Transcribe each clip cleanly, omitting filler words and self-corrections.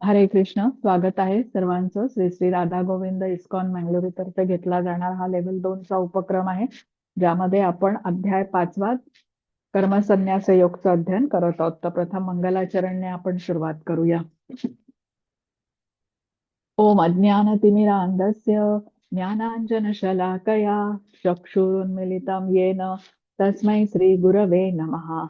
हरे कृष्ण. स्वागत आहे सर्वांचं. श्री श्री राधा गोविंद इस्कॉन मंगळुरू तर्फे घेतला जाणारा हा लेव्हल 2 चा उपक्रम आहे, ज्यामध्ये आपण अध्याय 5वा कर्मसन्यास योगचं अध्ययन करत आहोत. तर प्रथम मंगलाचरणने आपण सुरुवात करूया. ओम अज्ञानतिमिरान्धस्य ज्ञानाञ्जनशलाकया चक्षुरुन्मिलितं येन तस्मै श्रीगुरवे नमः।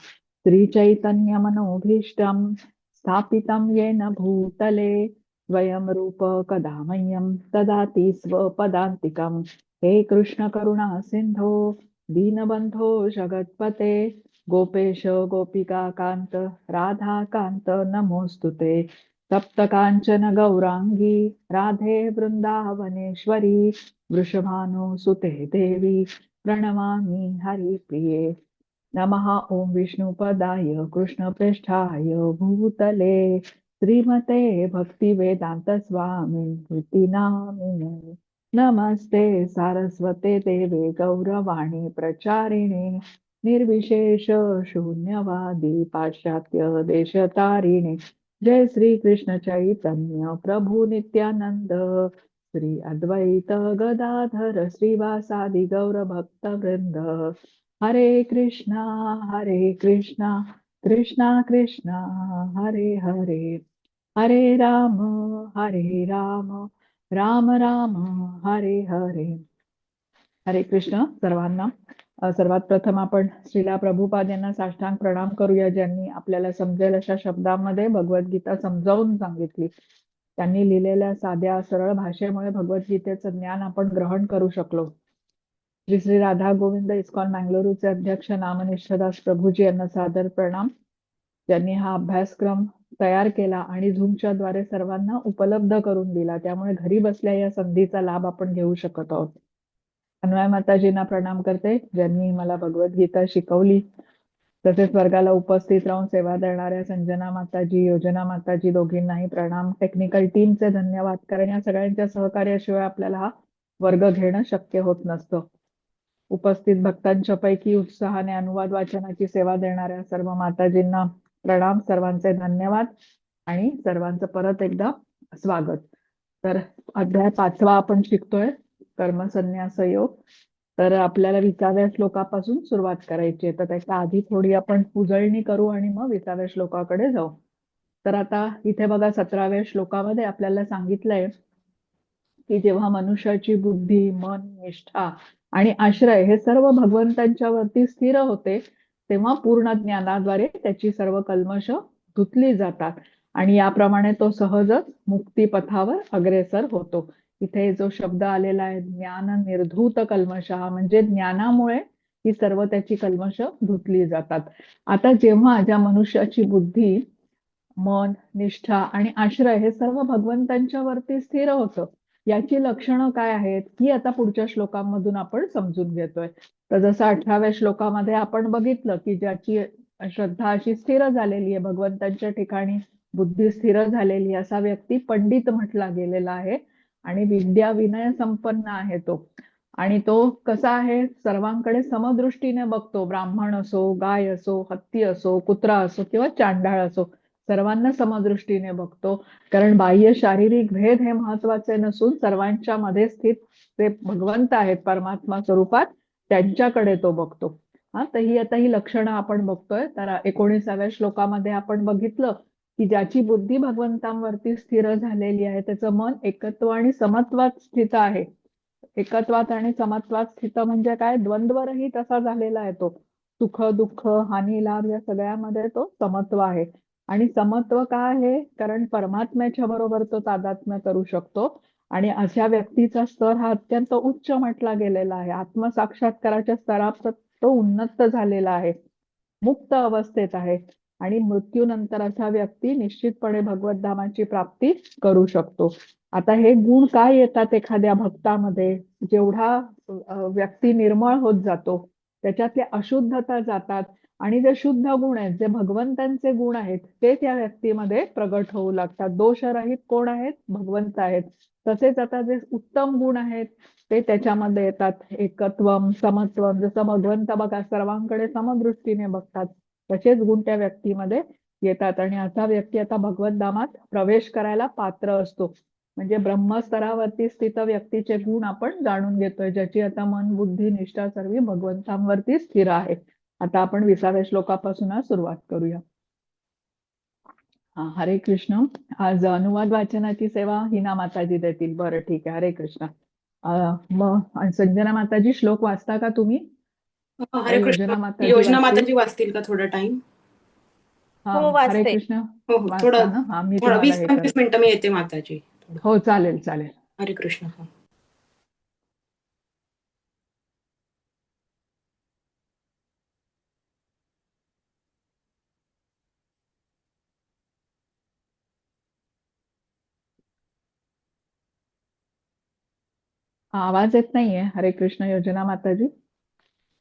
श्रीचैतन्यमनोभीष्टं स्थापितं येन भूतले स्वयं रूप कदा मह्यं ददाति स्वपदान्तिकम्। हे कृष्ण करुणा सिन्धो दीनबन्धो जगत्पते गोपेश गोपिका कान्त राधा कान्त नमोऽस्तुते। तप्त कांचन गौरांगी राधे वृंदावनेश्वरी वृषभानुसुते देवी प्रणमामि हरिप्रिये। नमः ओम विष्णुपदाय कृष्णप्रेष्ठाय भूतले श्रीमते भक्तिवेदांत स्वामी नामिने। नमस्ते सारस्वते देवे गौरवाणी प्रचारिणे निर्विशेष शून्यवादी पाश्चात्य देशतारिणे। जय श्री कृष्ण चैतन्य प्रभु नित्यानंद श्री अद्वैत गदाधर श्रीवासादि गौर भक्त वृंद। हरे कृष्णा कृष्णा कृष्णा हरे हरे, हरे राम राम राम हरे हरे। हरे कृष्ण सर्वांना. सर्वात प्रथम आपण श्रीला प्रभुपाद यांना साष्टांग प्रणाम करूया, ज्यांनी आपल्याला समजेल अशा शब्दांमध्ये भगवद्गीता समजावून सांगितली. त्यांनी लिहिलेल्या साध्या सरळ भाषेमुळे भगवद्गीतेचं ज्ञान आपण ग्रहण करू शकलो. श्री श्री राधा गोविंद इस्कॉन मंगळुरूचे अध्यक्ष नामनिष्ठदास प्रभूजी यांना सादर प्रणाम, ज्यांनी हा अभ्यासक्रम तयार केला आणि झूमच्या द्वारे सर्वांना उपलब्ध करून दिला. त्यामुळे घरी बसल्या या संधीचा लाभ आपण घेऊ शकत आहोत. अन्वय माताजींना प्रणाम करते, ज्यांनी मला भगवद्गीता शिकवली. तसेच वर्गाला उपस्थित राहून सेवा देणाऱ्या संजना माताजी, योजना माताजी दोघींनाही प्रणाम. टेक्निकल टीमचे धन्यवाद, कारण या सगळ्यांच्या सहकार्याशिवाय आपल्याला हा वर्ग घेणं शक्य होत नसतं. उपस्थित भक्तांच्या पैकी उत्साहाने अनुवाद वाचनाची सेवा देणाऱ्या सर्व माताजींना प्रणाम. सर्वांचे धन्यवाद आणि सर्वांचं परत एकदा स्वागत. तर अध्याय 5वा आपण शिकतोय, कर्मसन्यास योग. तर आपल्याला 20व्या श्लोकापासून सुरुवात करायची आहे. तर त्याच्या आधी थोडी आपण उजळणी करू आणि मग 20व्या श्लोकाकडे जाऊ. तर आता इथे बघा, 17व्या श्लोकामध्ये आपल्याला सांगितलंय की जेव्हा मनुष्याची बुद्धी, मन, निष्ठा आणि आश्रय हे सर्व भगवंतांच्या वरती स्थिर होते, तेव्हा पूर्ण ज्ञानाद्वारे त्याची सर्व कल्मश धुतली जातात आणि याप्रमाणे तो सहजच मुक्तीपथावर अग्रेसर होतो. इथे जो शब्द आलेला आहे ज्ञान निर्धूत कल्मशः, म्हणजे ज्ञानामुळे ही सर्व त्याची कल्मश धुतली जातात. आता जेव्हा ज्या मनुष्याची बुद्धी, मन, निष्ठा आणि आश्रय हे सर्व भगवंतांच्या वरती स्थिर होतं, याची लक्षणं काय आहेत ही आता पुढच्या श्लोकांमधून आपण समजून घेतोय. तर जसं 18व्या श्लोकामध्ये आपण बघितलं की ज्याची श्रद्धा अशी स्थिर झालेली आहे, भगवंतांच्या ठिकाणी बुद्धी स्थिर झालेली, असा व्यक्ती पंडित म्हटला गेलेला आहे आणि विद्या विनय संपन्न आहे तो. आणि तो कसा आहे, सर्वांकडे समदृष्टीने बघतो. ब्राह्मण असो, गाय असो, हत्ती असो, कुत्रा असो किंवा चांडाळ असो, सर्वांना समदृष्टीने बघतो. कारण बाह्य शारीरिक भेद हे महत्वाचे नसून सर्वांच्या मध्ये स्थित जे भगवंत आहेत परमात्मा स्वरूपात, त्यांच्याकडे तो बघतो. तर ही लक्षणं आपण बघतोय. तर 19व्या श्लोकामध्ये आपण बघितलं की ज्याची बुद्धी भगवंतांवरती स्थिर झालेली आहे, त्याचं मन एकत्व आणि समत्वात स्थित आहे. एकत्वात आणि समत्वात स्थित म्हणजे काय, द्वंद्वरहित असा झालेला आहे तो. सुख दुःख हानी लाभ या सगळ्यामध्ये तो समत्व आहे. आणि समत्व काय आहे, कारण परमात्म्याच्या बरोबर तो तादात्म्य करू शकतो. आणि अशा व्यक्तीचा स्तर हा अत्यंत उच्च म्हटला गेलेला आहे. आत्मसाक्षात्काराच्या स्तरात तो उन्नत झालेला आहे, मुक्त अवस्थेत आहे. आणि मृत्यूनंतर असा व्यक्ती निश्चितपणे भगवद्धामाची प्राप्ती करू शकतो. आता हे गुण काय येतात एखाद्या भक्तामध्ये, जेवढा व्यक्ती निर्मळ होत जातो त्याच्यातल्या अशुद्धता जातात आणि जे शुद्ध गुण आहेत, जे भगवंतांचे गुण आहेत, ते त्या व्यक्तीमध्ये प्रगट होऊ लागतात. दोषरहित कोण आहेत, भगवंत आहेत. तसेच आता जे उत्तम गुण आहेत ते त्याच्यामध्ये येतात. एकत्वम, समत्वम, जसं भगवंत बघा सर्वांकडे समदृष्टीने बघतात, तसेच गुण त्या व्यक्तीमध्ये येतात आणि असा व्यक्ती आता भगवत धामात प्रवेश करायला पात्र असतो. म्हणजे ब्रह्मस्तरावरती स्थित व्यक्तीचे गुण आपण जाणून घेतोय, ज्याची आता मन बुद्धी निष्ठा सर्व भगवंतांवरती स्थिर आहे. आता आपण 20व्या श्लोकापासून सुरुवात करूया. हरे कृष्ण. आज अनुवाद वाचनाची सेवा हिना माताजी देतील. बरं, ठीक आहे. हरे कृष्ण. मग संजना माताजी श्लोक वाचता का तुम्ही? हरे कृष्ण. योजना माताजी योजना वाचतील. माताजी वाचतील का थोडा टाइम? हा, हो, हरे वाचते. कृष्ण. हो हो, वाचता ना? हा, मी तुम्हाला हे 20-25 करते. मिनिटं मी येते माताजी. हो, चालेल चालेल. हरे कृष्ण. आवाज येत नाहीये. हरे कृष्ण योजना माताजी.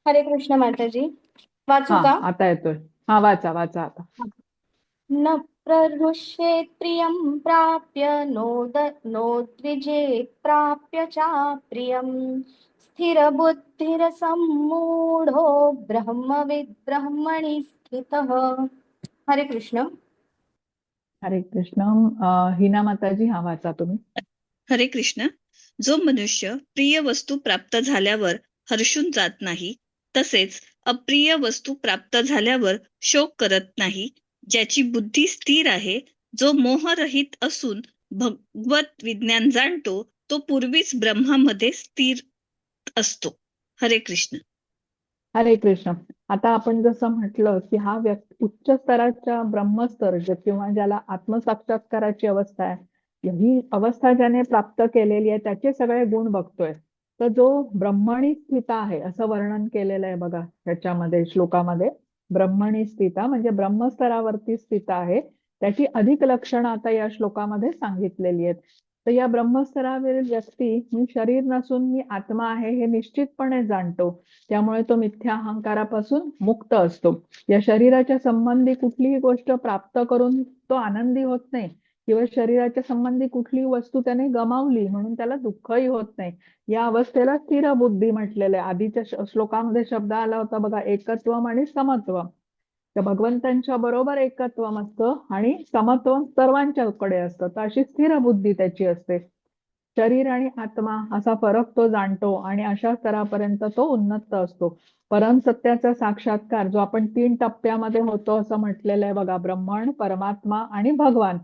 हरे कृष्ण माताजी. वाचू हा, का? आता येतोय. हा, वाचा वाचा आता. न प्रहृष्येत् प्रियं प्राप्य नोद्विजेत् प्राप्य चाप्रियं स्थिरबुद्धिरसम्मूढो ब्रह्मविद् ब्रह्मणि स्थितः. हरे कृष्ण. हरे कृष्ण. हिना माताजी, हा वाचा तुम्ही. हरे कृष्ण. जो मनुष्य प्रिय वस्तू प्राप्त झाल्यावर हर्षून जात नाही, तसेच अप्रिय वस्तू प्राप्त झाल्यावर शोक करत नाही, ज्याची बुद्धी स्थिर आहे, जो मोहरहित असून भगवत विज्ञान जाणतो, तो पूर्वीच ब्रह्मामध्ये स्थिर असतो. हरे कृष्ण. हरे कृष्ण. आता आपण जसं म्हटलं की हा उच्च स्तराच्या ब्रह्मस्तर किंवा ज्याला आत्मसाक्षात्काराची अवस्था आहे, ही अवस्था ज्याने प्राप्त केलेली आहे त्याचे सगळे गुण बघतोय. तर जो ब्रह्मणी स्थित आहे असं वर्णन केलेलं आहे बघा ह्याच्यामध्ये श्लोकामध्ये. ब्रह्मणी स्थिता म्हणजे ब्रह्मस्तरावरती स्थित आहे, त्याची अधिक लक्षणं आता या श्लोकामध्ये सांगितलेली आहेत. तर या ब्रह्मस्तरावरील व्यक्ती मी शरीर नसून मी आत्मा आहे हे निश्चितपणे जाणतो, त्यामुळे तो मिथ्या अहंकारापासून मुक्त असतो. या शरीराच्या संबंधी कुठलीही गोष्ट प्राप्त करून तो आनंदी होत नाही किंवा शरीराच्या संबंधी कुठलीही वस्तू त्याने गमावली म्हणून त्याला दुःखही होत नाही. या अवस्थेला स्थिर बुद्धी म्हटलेलं आहे. आधीच्या श्लोकामध्ये शब्द आला होता बघा, एकत्वम आणि समत्वम. तर भगवंतांच्या बरोबर एकत्वम असतं आणि समत्वम सर्वांच्याकडे असतं. तर अशी स्थिर बुद्धी त्याची असते. शरीर आणि आत्मा असा फरक तो जाणतो आणि अशा स्तरापर्यंत तो उन्नत असतो. परम सत्याचा साक्षात्कार जो आपण 3 टप्प्यामध्ये होतो असं म्हटलेलं आहे बघा, ब्रह्मण, परमात्मा आणि भगवान.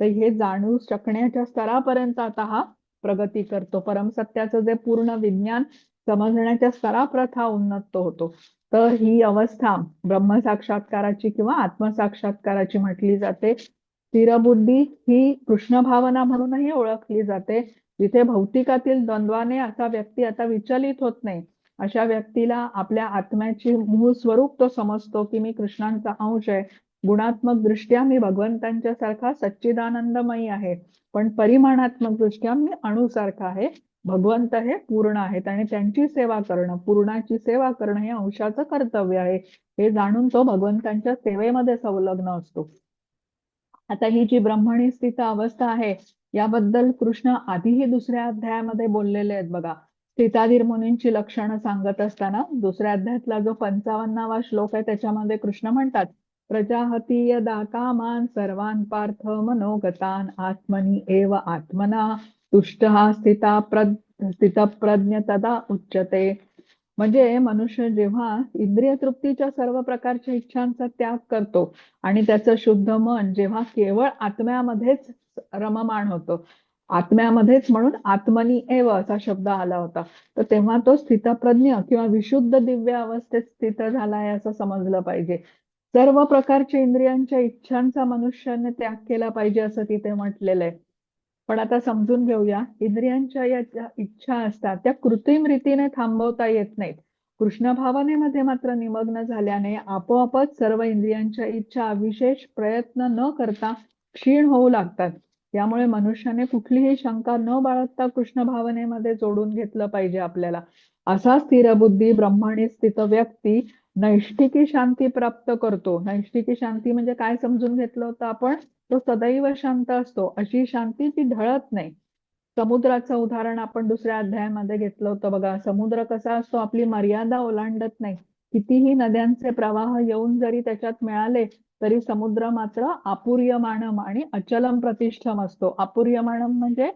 तर हे जाणू शकण्याच्या स्तरापर्यंत आता हा प्रगती करतो. परमसत्याचं जे पूर्ण विज्ञान समजण्याच्या स्तराप्रत हा उन्नत होतो. तर ही अवस्था ब्रह्मसाक्षात्काराची किंवा आत्मसाक्षात्काराची म्हटली जाते. स्थिरबुद्धी ही कृष्ण भावना म्हणूनही ओळखली जाते. जिथे भौतिकातील द्वंद्वाने असा व्यक्ती आता विचलित होत नाही, अशा व्यक्तीला आपल्या आत्म्याची मूळ स्वरूप तो समजतो की मी कृष्णांचा अंश आहे, गुणात्मक दृष्ट्या मी भगवंतांच्या सारखा सच्चिदानंदमयी आहे, पण परिमाणात्मक दृष्ट्या मी अणुसारखा आहे. भगवंत हे पूर्ण आहेत आणि त्यांची सेवा करणं, पूर्णाची सेवा करणं हे अंशाचं कर्तव्य आहे. हे जाणून तो भगवंतांच्या सेवेमध्ये संलग्न असतो. आता ही जी ब्रह्मणी स्थित अवस्था आहे याबद्दल कृष्ण आधीही 2ऱ्या अध्यायामध्ये बोललेले आहेत बघा. स्थिताधीर मुनींची लक्षणं सांगत असताना 2ऱ्या अध्यायातला जो 55वा श्लोक आहे त्याच्यामध्ये कृष्ण म्हणतात, प्रजाहती यदा कामान सर्वान पार्थ मनोगतान आत्मनी एव आत्मना तुष्टः स्थितप्रज्ञ तदा उच्यते. म्हणजे मनुष्य जेव्हा इंद्रिय तृप्तीच्या सर्व प्रकारच्या इच्छांचा त्याग करतो आणि त्याचं शुद्ध मन जेव्हा केवळ आत्म्यामध्येच रममाण होतं, आत्म्यामध्येच म्हणून आत्मनी एव असा शब्द आला होता, तर तेव्हा तो स्थितप्रज्ञ किंवा विशुद्ध दिव्य अवस्थेत स्थित झालाय असं समजलं पाहिजे. सर्व प्रकारच्या इंद्रियांच्या इच्छांचा मनुष्याने त्याग केला पाहिजे असं तिथे म्हटलेलं आहे. पण आता समजून घेऊया, इंद्रियांच्या या ज्या इच्छा असतात त्या कृत्रिम रीतीने थांबवता येत नाहीत. कृष्ण भावनेमध्ये मात्र निमग्न झाल्याने आपोआपच सर्व इंद्रियांच्या इच्छा विशेष प्रयत्न न करता क्षीण होऊ लागतात. त्यामुळे मनुष्याने कुठलीही शंका न बाळगता कृष्ण भावनेमध्ये जोडून घेतलं पाहिजे आपल्याला. असा स्थिर बुद्धी ब्रह्मणी स्थित व्यक्ती नैष्ठिकी शांती प्राप्त करतो. नैष्ठिकी शांती म्हणजे काय समजून घेतलं होतं आपण, तो सदैव शांत असतो, अशी शांती ती ढळत नाही. समुद्राचं उदाहरण आपण 2ऱ्या अध्यायामध्ये घेतलं होतं बघा. समुद्र कसा असतो, आपली मर्यादा ओलांडत नाही, कितीही नद्यांचे प्रवाह येऊन जरी त्याच्यात मिळाले तरी समुद्र मात्र आपूर्यमानम आणि अचलम प्रतिष्ठम असतो. आपूर्यमानम म्हणजे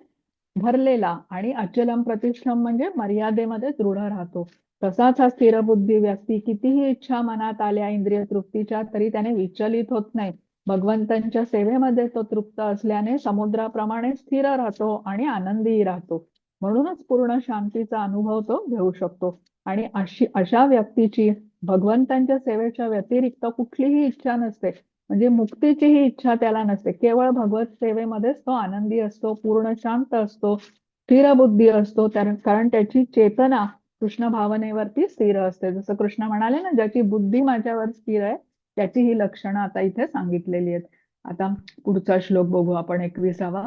भरलेला आणि अचलम प्रतिष्ठम म्हणजे मर्यादेमध्ये दृढ राहतो. तसाच हा स्थिरबुद्धी व्यक्ती कितीही इच्छा मनात आल्या इंद्रिय तृप्तीच्या तरी त्याने विचलित होत नाही. भगवंतांच्या सेवेमध्ये तो तृप्त असल्याने समुद्राप्रमाणे स्थिर राहतो आणि आनंदीही राहतो. म्हणूनच पूर्ण शांतीचा अनुभव तो घेऊ शकतो. आणि अशा व्यक्तीची भगवंतांच्या सेवेच्या व्यतिरिक्त कुठलीही इच्छा नसते. म्हणजे मुक्तीचीही इच्छा त्याला नसते. केवळ भगवत सेवेमध्येच तो आनंदी असतो, पूर्ण शांत असतो, स्थिर बुद्धी असतो. कारण त्याची चेतना कृष्ण भावनेवरती स्थिर असते. जसं कृष्ण म्हणाले ना, ज्याची बुद्धी माझ्यावर स्थिर आहे त्याची ही लक्षणं आता इथे सांगितलेली आहेत. आता पुढचा श्लोक बघू आपण, 21वा.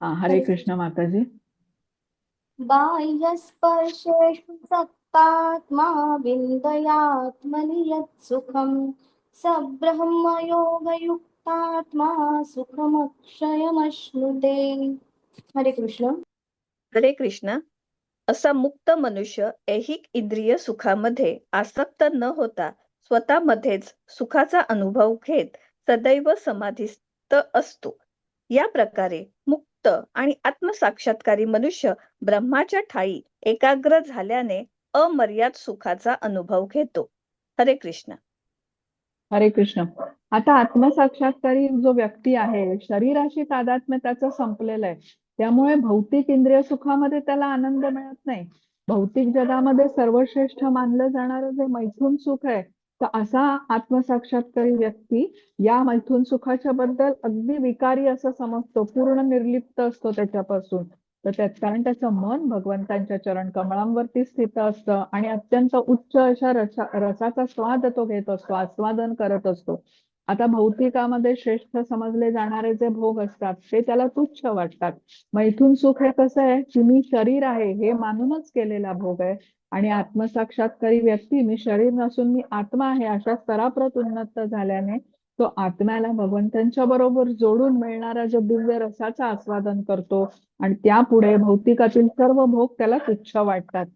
हरे कृष्ण माताजी. बाह्यस्पर्शेषु सक्तात्मा विन्दयात्मनि यत् सुखं स ब्रह्मयोगयुक्तात्मा सुखमक्षयमश्नुते. हरे कृष्ण. हरे कृष्ण. असा मुक्त मनुष्य ऐहिक इंद्रिय सुखामध्ये आसक्त न होता स्वतःमध्येच सुखाचा अनुभव घेत सदैव समाधिस्थ असतो. या प्रकारे मुक्त आणि आत्मसाक्षात्कारी मनुष्य ब्रह्माच्या ठायी एकाग्र झाल्याने अमर्याद सुखाचा अनुभव घेतो. हरे कृष्ण. हरे कृष्ण. आता आत्मसाक्षात्कारी जो व्यक्ती आहे, शरीराशी तादात्म्य त्याचं संपलेलं आहे. त्यामुळे भौतिक इंद्रिय सुखामध्ये त्याला आनंद मिळत नाही. भौतिक जगामध्ये सर्वश्रेष्ठ मानलं जाणारं जे मैथुन सुख आहे, तर असा आत्मसाक्षात्कारी व्यक्ती या मैथुन सुखाच्या बद्दल अगदी विकारी असं समजतो, पूर्ण निर्लिप्त असतो त्याच्यापासून. तर कारण त्याचं मन भगवंतांच्या चरण कमळांवरती स्थित असतं आणि अत्यंत उच्च अशा रसाचा स्वाद तो घेत असतो, आस्वादन करत असतो. आता भौतिकामध्ये श्रेष्ठ समजले जाणारे जे भोग असतात ते त्याला तुच्छ वाटतात. मैथुन सुख हे कसं आहे की मी शरीर आहे हे मानूनच केलेला भोग आहे. आणि आत्मसाक्षात्कारी व्यक्ती मी शरीर नसून मी आत्मा आहे अशा स्तराप्रत उन्नत झाल्याने तो आत्म्याला भगवंतांच्या बरोबर जोडून मिळणारा जो दिव्य रसाचा आस्वादन करतो आणि त्यापुढे भौतिकातील सर्व भोग त्याला तुच्छ वाटतात.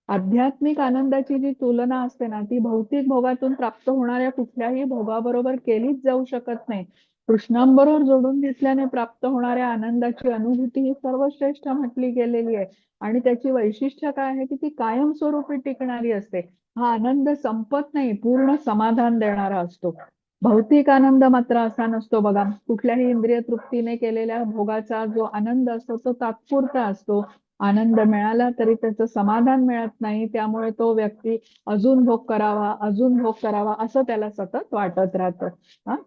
आध्यात्मिक आनंदाची जी तुलना असते ना, ती भौतिक भोगातून प्राप्त होणाऱ्या कुठल्याही भोगाबरोबर केलीच जाऊ शकत नाही. कृष्णांबरोबर जोडून घेतल्याने प्राप्त होणाऱ्या आनंदाची अनुभूती ही सर्वश्रेष्ठ म्हटली गेलेली आहे. आणि त्याची वैशिष्ट्य काय आहे की ती कायमस्वरूपी टिकणारी असते. हा आनंद संपत नाही, पूर्ण समाधान देणारा असतो. भौतिक आनंद मात्र असा नसतो बघा. कुठल्याही इंद्रिय तृप्तीने केलेल्या भोगाचा जो आनंद असतो तो तात्पुरता असतो. आनंद मिळाला तरी त्याचं समाधान मिळत नाही. त्यामुळे तो व्यक्ती अजून भोग करावा, अजून भोग करावा असं त्याला सतत वाटत राहतं.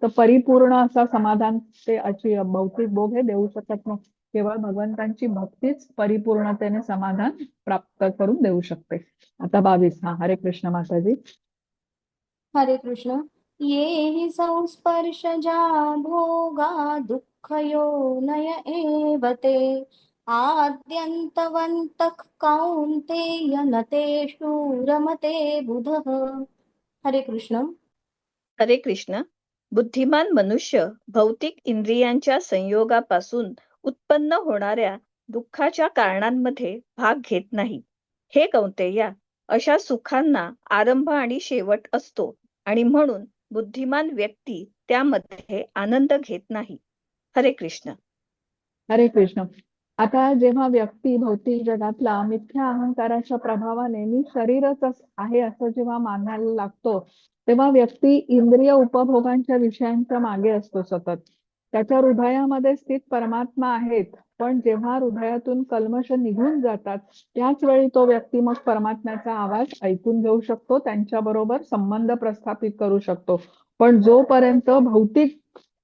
तर परिपूर्ण असा समाधान ते अशी भौतिक भोग हे देऊ शकत नाही. केवळ भगवंतांची भक्तीच परिपूर्णतेने समाधान प्राप्त करून देऊ शकते. आता 22. हरे कृष्ण माताजी. हरे कृष्ण. ये हि संस्पर्शजा भोगा दुःखयोनय एव ते आद्यन्तवन्तः कौन्तेय न तेषु रमते बुधः. हरे कृष्ण. हरे कृष्ण. बुद्धिमान मनुष्य भौतिक इंद्रियांच्या संयोगापासून उत्पन्न होणाऱ्या दुःखाच्या कारणांमध्ये भाग घेत नाही. हे कौंतेया, अशा सुखांना आरंभ आणि शेवट असतो आणि म्हणून बुद्धिमान व्यक्ती त्यामध्ये आनंद घेत नाही. हरे कृष्ण. हरे कृष्ण. आता जेव्हा व्यक्ती भौतिक जगातला मिथ्या अहंकाराच्या प्रभावाने मी शरीरच आहे असं जेव्हा मानायला लागतो तेव्हा व्यक्ती इंद्रिय उपभोगांच्या विषयांच्या मागे असतो सतत. त्याच्या हृदयामध्ये स्थित परमात्मा आहेत, पण जेव्हा हृदयातून कल्मश निघून जातात त्याच वेळी तो व्यक्ती मग परमात्म्याचा आवाज ऐकून घेऊ शकतो, त्यांच्याबरोबर संबंध प्रस्थापित करू शकतो. पण जोपर्यंत भौतिक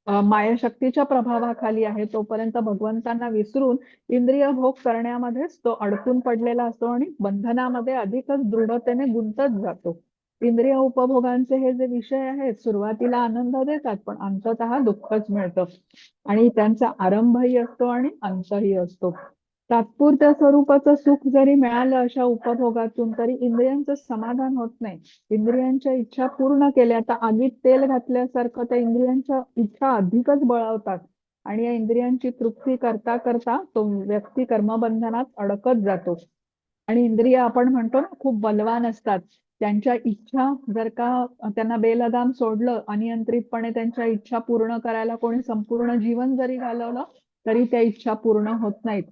मायाशक्तीच्या प्रभावाखाली आहे तोपर्यंत भगवंतांना विसरून इंद्रिय भोग करण्यामध्येच तो अडकून पडलेला असतो आणि बंधनामध्ये अधिकच दृढतेने गुंतत जातो. इंद्रिय उपभोगांचे हे जे विषय आहेत सुरुवातीला आनंद देतात पण अंततः दुःखच मिळतं आणि त्यांचा आरंभही असतो आणि अंतही असतो. तात्पुरत्या स्वरूपाचं सुख जरी मिळालं अशा उपभोगातून तरी इंद्रियांचं समाधान होत नाही. इंद्रियांच्या इच्छा पूर्ण केल्या तर आगीत तेल घातल्यासारखं त्या इंद्रियांच्या इच्छा अधिकच बळावतात आणि या इंद्रियांची तृप्ती करता करता तो व्यक्ती कर्मबंधनात अडकत जातो. आणि इंद्रिय आपण म्हणतो ना खूप बलवान असतात. त्यांच्या इच्छा जर का त्यांना बेलगाम सोडलं, अनियंत्रितपणे त्यांच्या इच्छा पूर्ण करायला कोणी संपूर्ण जीवन जरी घालवलं तरी त्या इच्छा पूर्ण होत नाहीत.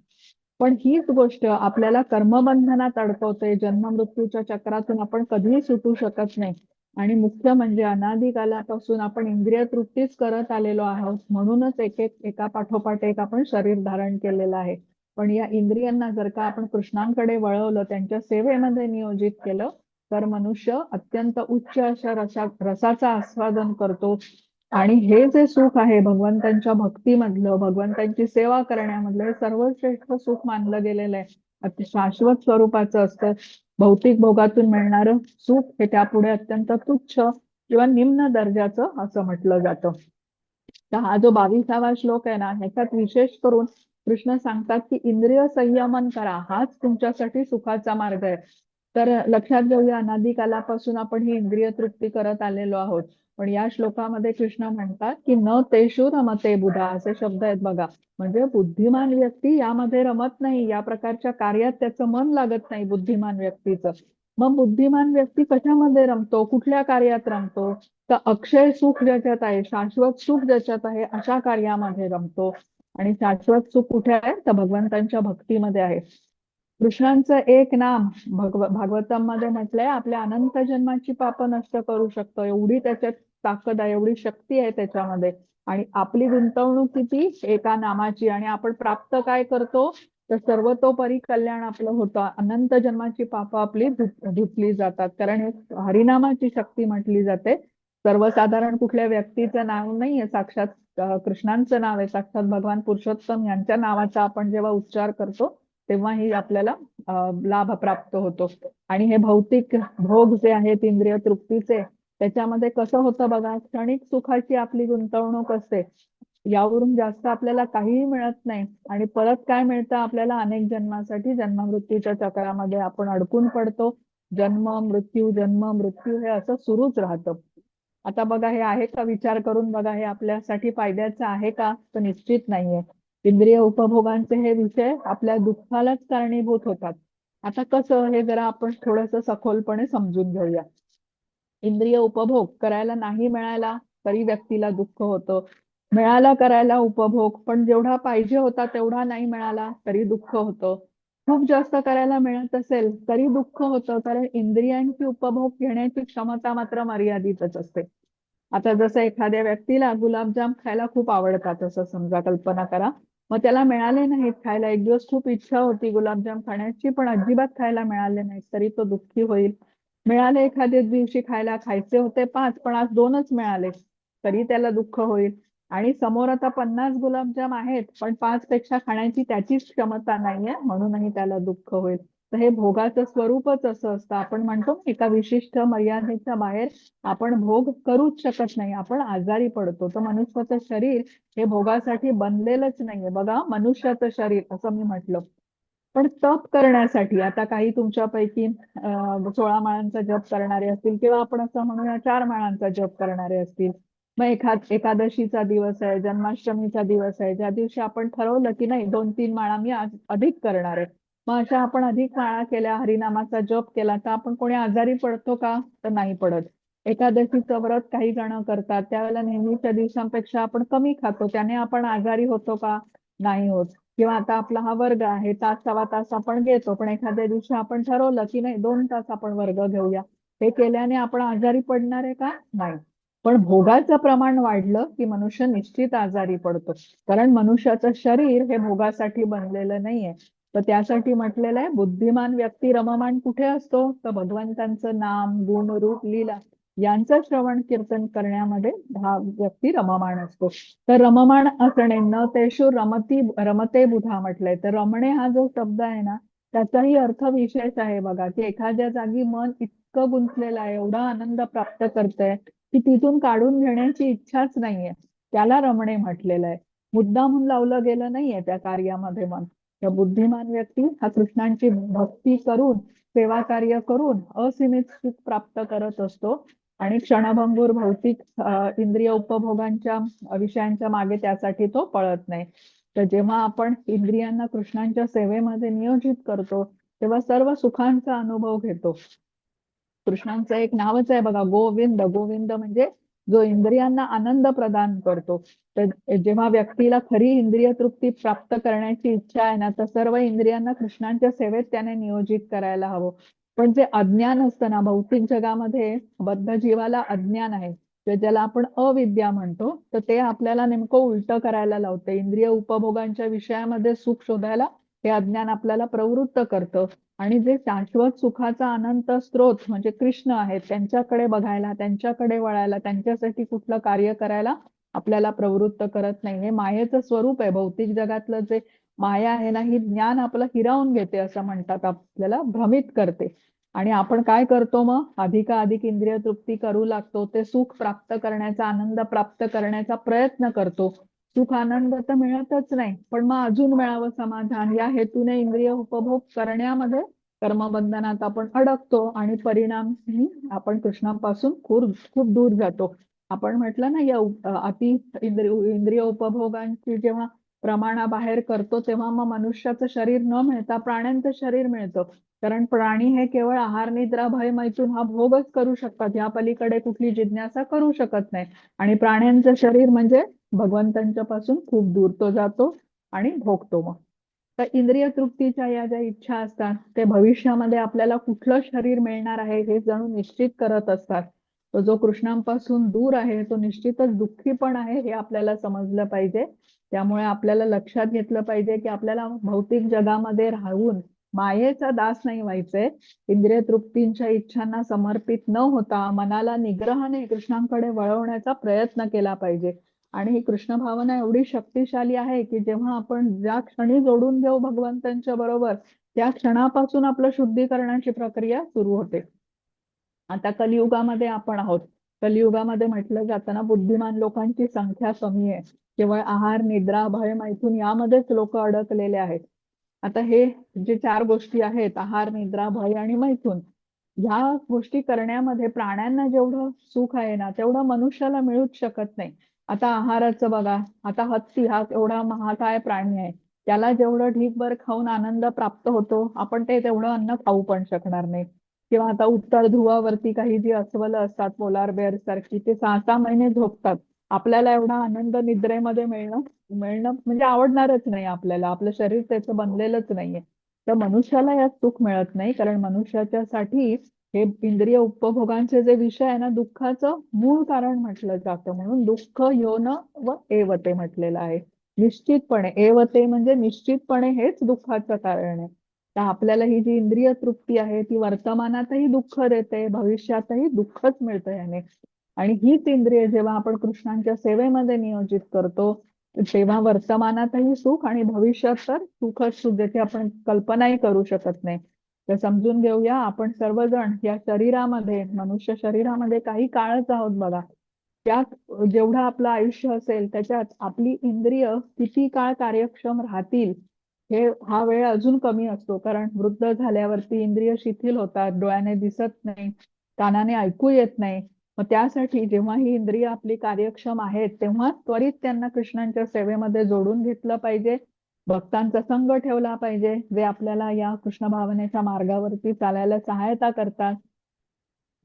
पण हीच गोष्ट आपल्याला कर्मबंधनात अडकवते. जन्म मृत्यूच्या चक्रातून आपण कधीही सुटू शकत नाही. आणि मुख्य म्हणजे अनादी कालापासून आपण इंद्रिय तृप्तीच करत आलेलो आहोत. म्हणूनच एका पाठोपाठ एक आपण शरीर धारण केलेलं आहे. पण या इंद्रियांना जर का आपण कृष्णांकडे वळवलं, त्यांच्या सेवेमध्ये नियोजित केलं, तर मनुष्य अत्यंत उच्च अशा रसाचा आस्वादन करतो. आणि हे जे सुख आहे भगवंतांच्या भक्तीमधलं, भगवंतांची सेवा करण्यामधलं, हे सर्वश्रेष्ठ सुख मानलं गेलेलं आहे. अति शाश्वत स्वरूपाचं असतं. भौतिक भोगातून मिळणारं सुख हे त्यापुढे अत्यंत तुच्छ किंवा निम्न दर्जाचं असं म्हटलं जातं. तर हा जो 22वा श्लोक आहे ना, ह्याच्यात विशेष करून कृष्ण सांगतात की इंद्रिय संयमन करा, हाच तुमच्यासाठी सुखाचा मार्ग आहे. तर लक्षात घेऊया, अनादी कालापासून आपण ही इंद्रिय तृप्ती करत आलेलो आहोत. पण या श्लोकामध्ये कृष्ण म्हणतात की न तेषु रमते बुधा, असे शब्द आहेत बघा. म्हणजे बुद्धिमान व्यक्ती यामध्ये रमत नाही, या प्रकारच्या कार्यात त्याचं मन लागत नाही बुद्धिमान व्यक्तीचं. मग बुद्धिमान व्यक्ती कशामध्ये रमतो, कुठल्या कार्यात रमतो? तर अक्षय सुख ज्याच्यात आहे, शाश्वत सुख ज्याच्यात आहे, अशा कार्यामध्ये रमतो. आणि शाश्वत सुख कुठे आहे? तर भगवंतांच्या भक्तीमध्ये आहे. कृष्णांचं एक नाम भागवतम मध्ये म्हटलंय आपल्या अनंत जन्माची पाप नष्ट करू शकतं. एवढी त्याच्यात ताकद आहे, एवढी शक्ती आहे त्याच्यामध्ये. आणि आपली गुंतवणूक किती एका नामाची, आणि आपण प्राप्त काय करतो? तर सर्वतोपरी कल्याण आपलं होतं. अनंत जन्माची पाप आपली धुतली जातात. कारण हे हरिनामाची शक्ती म्हटली जाते. सर्वसाधारण कुठल्या व्यक्तीचं नाव नाहीये, साक्षात कृष्णांचं नाव आहे. साक्षात भगवान पुरुषोत्तम यांच्या नावाचा आपण जेव्हा उच्चार करतो तेव्हा ही आपल्याला लाभ प्राप्त होतो. आणि हे भौतिक भोग जे आहेत इंद्रिय तृप्तीचे, त्याच्यामध्ये कसं होतं बघा, क्षणिक सुखाची आपली गुंतवणूक असते. यावरून जास्त आपल्याला काहीही मिळत नाही. आणि परत काय मिळतं आपल्याला? अनेक जन्मासाठी जन्म मृत्यूच्या चक्रामध्ये आपण अडकून पडतो. जन्म मृत्यू हे असं सुरूच राहतं. आता बघा, हे आहे का? विचार करून बघा, हे आपल्यासाठी फायद्याचं आहे का? तर निश्चित नाहीये. इंद्रिय उपभोगांचे हे विषय आपल्या दुःखालाच कारणीभूत होतात. आता कसं, हे जरा आपण थोडंसं सखोलपणे समजून घेऊया. इंद्रिय उपभोग करायला नाही मिळाला तरी व्यक्तीला दुःख होतं. मिळाला करायला उपभोग, पण जेवढा पाहिजे होता तेवढा नाही मिळाला तरी दुःख होतं. खूप जास्त करायला मिळत असेल तरी दुःख होतं, कारण इंद्रियांची उपभोग घेण्याची क्षमता मात्र मर्यादितच असते. आता जसं एखाद्या व्यक्तीला गुलाबजाम खायला खूप आवडतात असं समजा, कल्पना करा. मग त्याला मिळाले नाहीत खायला. एक दिवस खूप इच्छा होती गुलाबजाम खाण्याची, पण अजिबात खायला मिळाले नाहीत, तरी तो दुःखी होईल. मिळाले एखाद्या दिवशी खायला, खायचे होते 5 पण आज 2च मिळाले, तरी त्याला दुःख होईल. आणि समोर आता 50 गुलाबजाम आहेत पण 5 पेक्षा खाण्याची त्याचीच क्षमता नाहीये, म्हणूनही त्याला दुःख होईल. तर हे भोगाचं स्वरूपच असं असतं. आपण म्हणतो एका विशिष्ट मर्यादेच्या बाहेर आपण भोग करूच शकत नाही, आपण आजारी पडतो. तर मनुष्याचं शरीर हे भोगासाठी बनलेलंच नाहीये. बघा, मनुष्याचं शरीर असं मी म्हटलं. पण तप करण्यासाठी, आता काही तुमच्यापैकी 16 माळांचा जप करणारे असतील, किंवा आपण असं म्हणूया 4 माळांचा जप करणारे असतील. मग एकादशीचा दिवस आहे, जन्माष्टमीचा दिवस आहे, ज्या दिवशी आपण ठरवलं की नाही 2-3 माळा मी आज अधिक करणार आहे. मग अशा आपण अधिक माळा केल्या, हरिनामाचा जप केला, तर आपण कोणी आजारी पडतो का? तर नाही पडत. एकादशीचं व्रत काही जण करतात, त्यावेळेला नेहमीच्या दिवसांपेक्षा आपण कमी खातो, त्याने आपण आजारी होतो का? नाही होत. किंवा आता आपला हा वर्ग आहे, तास सव्वा तास आपण घेतो, पण एखाद्या दिवशी आपण ठरवलं की नाही 2 तास आपण वर्ग घेऊया, हे केल्याने आपण आजारी पडणार आहे का? नाही. पण भोगाचं प्रमाण वाढलं की मनुष्य निश्चित आजारी पडतो. कारण मनुष्याचं शरीर हे भोगासाठी बनलेलं नाहीये. तर त्यासाठी म्हटलेलं आहे, बुद्धिमान व्यक्ती रममाण कुठे असतो? तर भगवंतांचं नाम, गुण, रूप, लीला यांचं श्रवण कीर्तन करण्यामध्ये हा व्यक्ती रममाण असतो. तर रममाण असणे, न तेषु रमते बुधा म्हटलंय. तर रमणे हा जो शब्द आहे ना, त्याचाही अर्थ विशेष आहे बघा, की एखाद्या जागी मन इतकं गुंतलेलं आहे, एवढा आनंद प्राप्त करतंय की तिथून काढून घेण्याची इच्छाच नाहीये, त्याला रमणे म्हटलेलं आहे. मुद्दामून लावलं गेलं नाहीये त्या कार्यामध्ये मन. तर बुद्धिमान व्यक्ती हा कृष्णांची भक्ती करून, सेवा कार्य करून असीमित सुख प्राप्त करत असतो. आणि क्षणभंगूर भौतिक इंद्रिय उपभोगांच्या विषयांच्या मागे त्यासाठी तो पळत नाही. तर जेव्हा आपण इंद्रियांना कृष्णांच्या सेवेमध्ये नियोजित करतो, तेव्हा सर्व सुखांचा अनुभव घेतो. कृष्णांचं एक नावच आहे बघा, गोविंद. गोविंद म्हणजे जो इंद्रियांना आनंद प्रदान करतो. तर जेव्हा व्यक्तीला खरी इंद्रिय तृप्ती प्राप्त करण्याची इच्छा आहे ना, तर सर्व इंद्रियांना कृष्णांच्या सेवेत त्याने नियोजित करायला हवं. पण जे अज्ञान असतं ना, भौतिक जगामध्ये बद्ध जीवाला अज्ञान आहे, ज्याला आपण अविद्या म्हणतो, तर ते आपल्याला नेमकं उलटं करायला लावते. इंद्रिय उपभोगांच्या विषयामध्ये सुख शोधायला हे अज्ञान आपल्याला प्रवृत्त करतं. आणि जे शाश्वत सुखाचा अनंत स्रोत म्हणजे कृष्ण आहेत, त्यांच्याकडे बघायला, त्यांच्याकडे वळायला, त्यांच्यासाठी कुठलं कार्य करायला आपल्याला प्रवृत्त करत नाही. हे मायेचं स्वरूप आहे. भौतिक जगातलं जे माया आहे ना, ही ज्ञान आपलं हिरावून घेते असं म्हणतात, आपल्याला भ्रमित करते. आणि आपण काय करतो मग? अधिकाधिक इंद्रिय तृप्ती करू लागतो. ते सुख प्राप्त करण्याचा, आनंद प्राप्त करण्याचा प्रयत्न करतो. सुख आनंद तर मिळतच नाही, पण मग अजून मिळावं समाधान या हेतूने इंद्रिय उपभोग करण्यामध्ये कर्मबंधनात आपण अडकतो आणि परिणाम आपण कृष्णापासून खूप खूप दूर जातो. आपण म्हटलं ना, या अति इंद्रिय उपभोगांची जेव्हा प्रमाणाबाहेर करतो, तेव्हा मग मनुष्याचं शरीर न मिळता प्राण्यांचं शरीर मिळतं. कारण प्राणी हे केवळ आहार, निद्रा, भय, मैथुन हा भोगच करू शकतात. या पलीकडे कुठली जिज्ञासा करू शकत नाही. आणि प्राण्यांचं शरीर म्हणजे भगवंतांच्या पासून खूप दूर तो जातो आणि भोगतो. मग तर इंद्रिय तृप्तीच्या या ज्या इच्छा असतात, ते भविष्यामध्ये आपल्याला कुठलं शरीर मिळणार आहे हे जणू निश्चित करत असतात. तो जो कृष्णांपासून दूर आहे तो निश्चितच दुःखी पण आहे, हे आपल्याला समजलं पाहिजे. त्यामुळे आपल्याला लक्षात घेतलं पाहिजे की आपल्याला भौतिक जगामध्ये राहून मायेचा दास नाही व्हायचंय. इंद्रिय तृप्तींच्या इच्छांना समर्पित न होता मनाला निग्रहाने कृष्णांकडे वळवण्याचा प्रयत्न केला पाहिजे. आणि ही कृष्ण भावना एवढी शक्तिशाली आहे की जेव्हा आपण ज्या क्षणी जोडून घेऊ भगवंतांच्या बरोबर, त्या क्षणापासून आपलं शुद्धीकरणाची प्रक्रिया सुरू होते. आता कलियुगामध्ये आपण आहोत. कलियुगामध्ये म्हटलं जातं ना, बुद्धिमान लोकांची संख्या कमी आहे. केवळ आहार, निद्रा, भय, मैथुन यामध्येच लोक अडकलेले आहेत. आता हे जे 4 गोष्टी आहेत, आहार, निद्रा, भय आणि मैथुन, ह्या गोष्टी करण्यामध्ये प्राण्यांना जेवढं सुख आहे ना, तेवढं मनुष्याला मिळूच शकत नाही. आता आहाराचं बघा, आता हत्ती हा एवढा महाकाय प्राणी आहे, त्याला जेवढं ढीगभर खाऊन आनंद प्राप्त होतो, आपण ते तेवढं अन्न खाऊ पण शकणार नाही. किंवा आता उत्तर ध्रुवावरती काही जी अस्वलं असतात, पोलार बेअर सारखी, ते 6-6 महिने झोपतात. आपल्याला एवढा आनंद निद्रेमध्ये मिळणं मिळणं म्हणजे आवडणारच नाही आपल्याला. आपलं शरीर त्याचं बनलेलंच नाहीये. तर मनुष्याला यात सुख मिळत नाही, कारण मनुष्याच्यासाठी हे इंद्रिय उपभोगांचे जे विषय आहे ना, दुःखाचं मूळ कारण म्हटलं जातं. म्हणून दुःख योन व एवते म्हटलेलं आहे. निश्चितपणे एवते म्हणजे निश्चितपणे हेच दुःखाचं कारण आहे. तर आपल्याला ही जी इंद्रिय तृप्ती आहे ती वर्तमानातही दुःख देते, भविष्यातही दुःखच मिळतं याने. आणि हीच इंद्रिय जेव्हा आपण कृष्णांच्या सेवेमध्ये नियोजित करतो, तेव्हा वर्तमानातही सुख आणि भविष्यात तर सुखच सुख, ज्याची आपण कल्पनाही करू शकत नाही. तर समजून घेऊया, आपण सर्वजण या शरीरामध्ये, मनुष्य शरीरामध्ये काही काळच आहोत बघा. त्यात जेवढं आपलं आयुष्य असेल त्याच्यात आपली इंद्रिय किती काळ कार्यक्षम राहतील हा वेळ अजून कमी असतो. कारण वृद्ध झाल्यावरती इंद्रिय शिथिल होतात, डोळ्याने दिसत नाही, कानाने ऐकू येत नाही. मग त्यासाठी जेव्हा ही इंद्रिय आपली कार्यक्षम आहेत, तेव्हा त्वरित त्यांना कृष्णांच्या सेवेमध्ये जोडून घेतलं पाहिजे. भक्तांचा संग ठेवला पाहिजे, जे आपल्याला या कृष्ण भावनेच्या मार्गावरती चालायला सहायता करतात.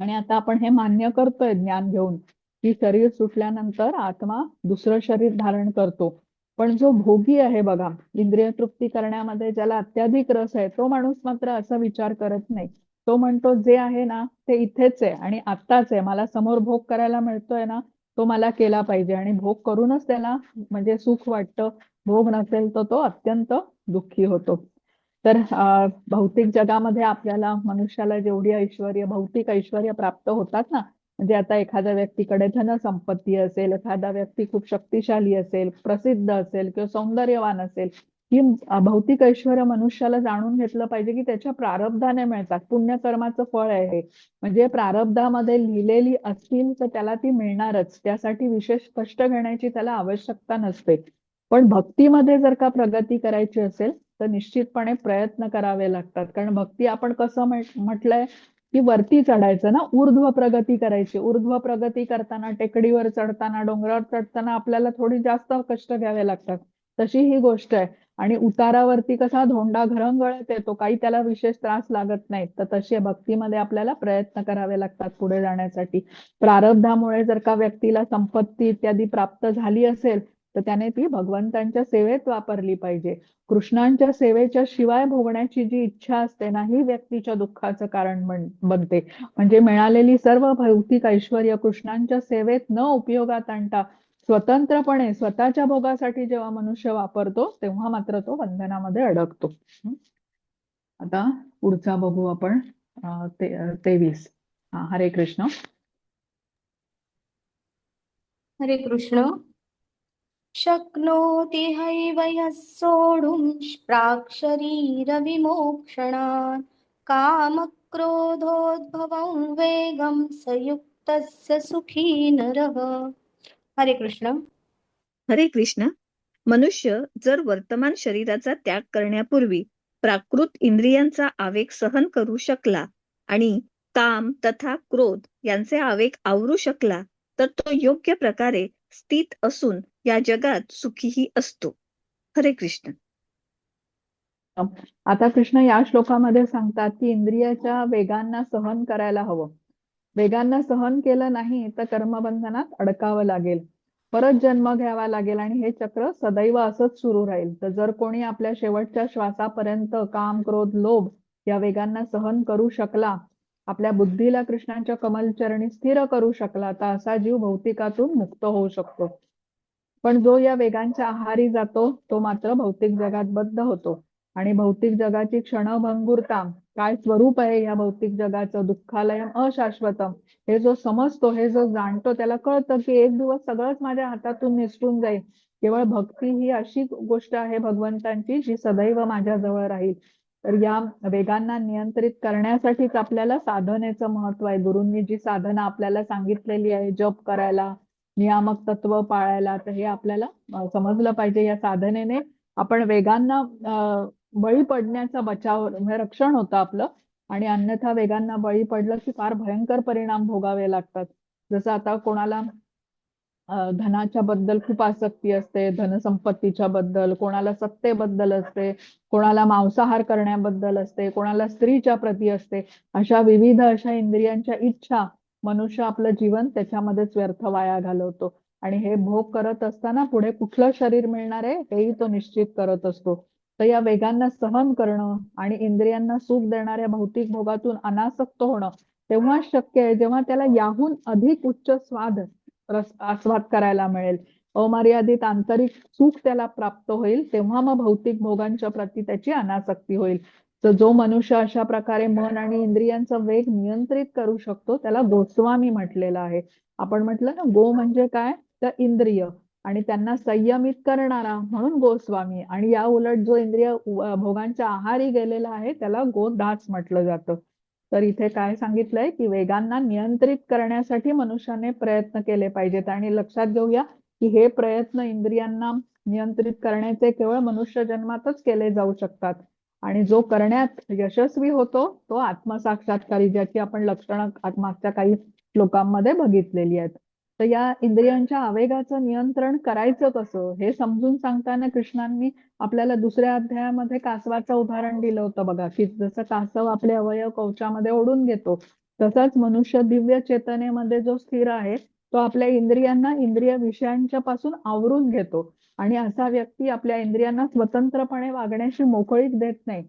आणि आता आपण हे मान्य करतोय ज्ञान घेऊन की शरीर सुटल्यानंतर आत्मा दुसरं शरीर धारण करतो. पण जो भोगी आहे बघा, इंद्रिय तृप्ती करण्यामध्ये ज्याला अत्याधिक रस आहे, तो माणूस मात्र असा विचार करत नाही. तो म्हणतो जे आहे ना ते इथेच आहे आणि आत्ताच आहे, मला समोर भोग करायला मिळतोय ना, तो मला केला पाहिजे. आणि भोग करूनच त्याला म्हणजे सुख वाटतं. भोग नसेल तर तो अत्यंत दुःखी होतो. तर भौतिक जगामध्ये आपल्याला मनुष्याला जेवढी भौतिक ऐश्वर्य प्राप्त होतात ना, म्हणजे आता एखाद्या व्यक्तीकडे धनसंपत्ती असेल, एखादा व्यक्ती खूप शक्तिशाली असेल, प्रसिद्ध असेल किंवा सौंदर्यवान असेल, ही भौतिक ऐश्वर्य मनुष्याला जाणून घेतलं पाहिजे की त्याच्या प्रारब्धाने मिळतात. पुण्यकर्माचं फळ आहे हे. म्हणजे प्रारब्धामध्ये लिहिलेली असतील तर त्याला ती मिळणारच. त्यासाठी विशेष कष्ट घेण्याची त्याला आवश्यकता नसते. पण भक्तीमध्ये जर का प्रगती करायची असेल तर निश्चितपणे प्रयत्न करावे लागतात. कारण भक्ती आपण कसं म्हटलंय की वरती चढायचं ना, ऊर्ध्व प्रगती करायची. ऊर्ध्व प्रगती करताना, टेकडीवर चढताना, डोंगरावर चढताना आपल्याला थोडी जास्त कष्ट घ्यावे लागतात. तशी ही गोष्ट आहे. आणि उतारावरती कसा धोंडा घरंगळत येतो, काही त्याला विशेष त्रास लागत नाहीत. तर तसे भक्तीमध्ये आपल्याला प्रयत्न करावे लागतात पुढे जाण्यासाठी. प्रारब्धामुळे जर का व्यक्तीला संपत्ती इत्यादी प्राप्त झाली असेल तर त्याने ती भगवंतांच्या सेवेत वापरली पाहिजे. कृष्णांच्या सेवेच्या शिवाय भोगण्याची जी इच्छा असते ना, ही व्यक्तीच्या दुःखाचं कारण बनते. म्हणजे मिळालेली सर्व भौतिक ऐश्वर्य कृष्णांच्या सेवेत न उपयोगात आणता स्वतंत्रपणे स्वतःच्या भोगासाठी जेव्हा मनुष्य वापरतो तेव्हा मात्र तो बंधनामध्ये अडकतो. आता पुढचा बघू आपण 23. हरे कृष्ण. हरे कृष्ण. शक्नोति हैव यः सोढुं प्राक्शरीरविमोक्षणात् कामक्रोधोद्भवं वेगं स युक्तस्य सुखी नरः. हरे कृष्ण. हरे कृष्ण. मनुष्य जर वर्तमान शरीराचा त्याग करण्यापूर्वी प्राकृत इंद्रियांचा आवेग सहन करू शकला आणि काम तथा क्रोध यांचे आवेग आवरू शकला तर तो योग्य प्रकारे स्थित असून या जगात सुखीही असतो. हरे कृष्ण. आता कृष्ण या श्लोकामध्ये सांगतात की इंद्रियाच्या वेगांना सहन करायला हवं. वेगांना सहन केलं नाही तर कर्मबंधनात अडकावं लागेल, परत जन्म घ्यावा लागेल आणि हे चक्र सदैव असंच सुरू राहील. तर जर कोणी आपल्या शेवटच्या श्वासापर्यंत काम, क्रोध, लोभ या वेगांना सहन करू शकला, आपल्या बुद्धीला कृष्णांच्या कमलचरणी स्थिर करू शकला, तर असा जीव भौतिकातून मुक्त होऊ शकतो. पण जो या वेगांच्या आहारी जातो तो मात्र भौतिक जगात बद्ध होतो आणि भौतिक जगाची क्षणभंगुरता, काय स्वरूप आहे या भौतिक जगाचं, दुःखालयम अशाश्वतम, हे जो समजतो, हे जो जाणतो, त्याला कळतं की एक दिवस सगळंच माझ्या हातातून निसटून जाईल. केवळ भक्ती ही अशी गोष्ट आहे भगवंतांची जी सदैव माझ्या जवळ राहील. तर या वेगांना नियंत्रित करण्यासाठीच आपल्याला साधनेचं महत्व आहे. गुरूंनी जी साधना आपल्याला सांगितलेली आहे, जप करायला, नियामक तत्व पाळायला, तर हे आपल्याला समजलं पाहिजे. या साधनेने आपण वेगांना बळी पडण्याचा बचाव म्हणजे रक्षण होतं आपलं, आणि अन्यथा वेगांना बळी पडलं की फार भयंकर परिणाम भोगावे लागतात. जसं आता कोणाला धनाच्या बद्दल खूप आसक्ती असते, धनसंपत्तीच्या बद्दल, कोणाला सत्तेबद्दल असते, कोणाला मांसाहार करण्याबद्दल असते, कोणाला स्त्रीच्या प्रती असते. अशा विविध अशा इंद्रियांच्या इच्छा मनुष्य आपलं जीवन त्याच्यामध्येच व्यर्थ वाया घालवतो आणि हे भोग करत असताना पुढे कुठलं शरीर मिळणार आहे हेही तो निश्चित करत असतो. तर या वेगांना सहन करणं आणि इंद्रियांना सुख देणाऱ्या भौतिक भोगातून अनासक्त होणं तेव्हाच शक्य आहे जेव्हा त्याला याहून अधिक उच्च स्वाद आस्वाद करायला मिळेल, अमर्यादित आंतरिक सुख त्याला प्राप्त होईल, तेव्हा मग भौतिक भोगांच्या प्रती त्याची अनासक्ती होईल. तर जो मनुष्य अशा प्रकारे मन आणि इंद्रियांचा वेग नियंत्रित करू शकतो त्याला गोस्वामी म्हटलेलं आहे. आपण म्हटलं ना, गो म्हणजे काय, तर इंद्रिय, आणि त्यांना संयमित करणारा म्हणून गोस्वामी, आणि या उलट जो इंद्रिय भोगांच्या आहारी गेलेला आहे त्याला गोदास म्हटलं जातं. तर इथे काय सांगितलंय की वेगांना नियंत्रित करण्यासाठी मनुष्याने प्रयत्न केले पाहिजेत, आणि लक्षात घेऊया की हे प्रयत्न इंद्रियांना नियंत्रित करण्याचे केवळ मनुष्य जन्मातच केले जाऊ शकतात, आणि जो करण्यात यशस्वी होतो तो आत्मसाक्षात्कारी, ज्याची आपण लक्षणं मागच्या काही श्लोकांमध्ये बघितलेली आहेत. तर या इंद्रियांच्या आवेगाचं नियंत्रण करायचं कसं हे समजून सांगताना कृष्णांनी आपल्याला दुसऱ्या अध्यायामध्ये कासवाचं उदाहरण दिलं होतं बघा, की जसं कासव आपले अवयव कवचामध्ये ओढून घेतो तसाच मनुष्य दिव्य चेतनेमध्ये जो स्थिर आहे तो आपल्या इंद्रियांना इंद्रिय विषयांच्या पासून आवरून घेतो, आणि असा व्यक्ती आपल्या इंद्रियांना स्वतंत्रपणे वागण्याची मोकळीक देत नाही.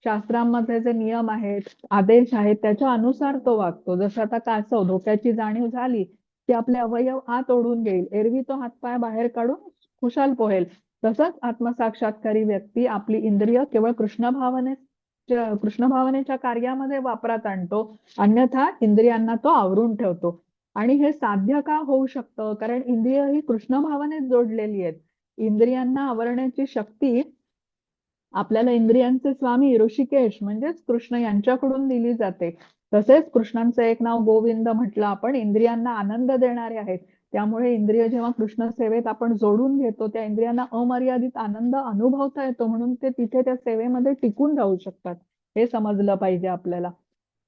शास्त्रांमध्ये जे नियम आहेत, आदेश आहेत, त्याच्या अनुसार तो वागतो. जसं आता कासव धोक्याची जाणीव झाली की आपले अवयव आत ओढून घेईल, एरवी तो हातपाय बाहेर काढून खुशाल पोहेल. तसंच आत्मसाक्षात्कारी व्यक्ती आपली इंद्रिय केवळ कृष्ण भावनेच्या कार्यामध्ये वापरात आणतो, अन्यथा इंद्रियांना तो आवरून ठेवतो. आणि हे साध्य का होऊ शकतं, कारण इंद्रिय ही कृष्ण भावनेत जोडलेली आहेत. इंद्रियांना आवरण्याची शक्ती आपल्याला इंद्रियांचे स्वामी ऋषिकेश म्हणजेच कृष्ण यांच्याकडून दिली जाते. तसेच कृष्णांचं एक नाव गोविंद म्हटलं आपण, इंद्रियांना आनंद देणारे आहेत. त्यामुळे इंद्रिय जेव्हा कृष्ण सेवेत आपण जोडून घेतो त्या इंद्रियांना अमर्यादित आनंद अनुभवता येतो, म्हणून ते तिथे त्या सेवेमध्ये टिकून राहू शकतात. हे समजलं पाहिजे आपल्याला.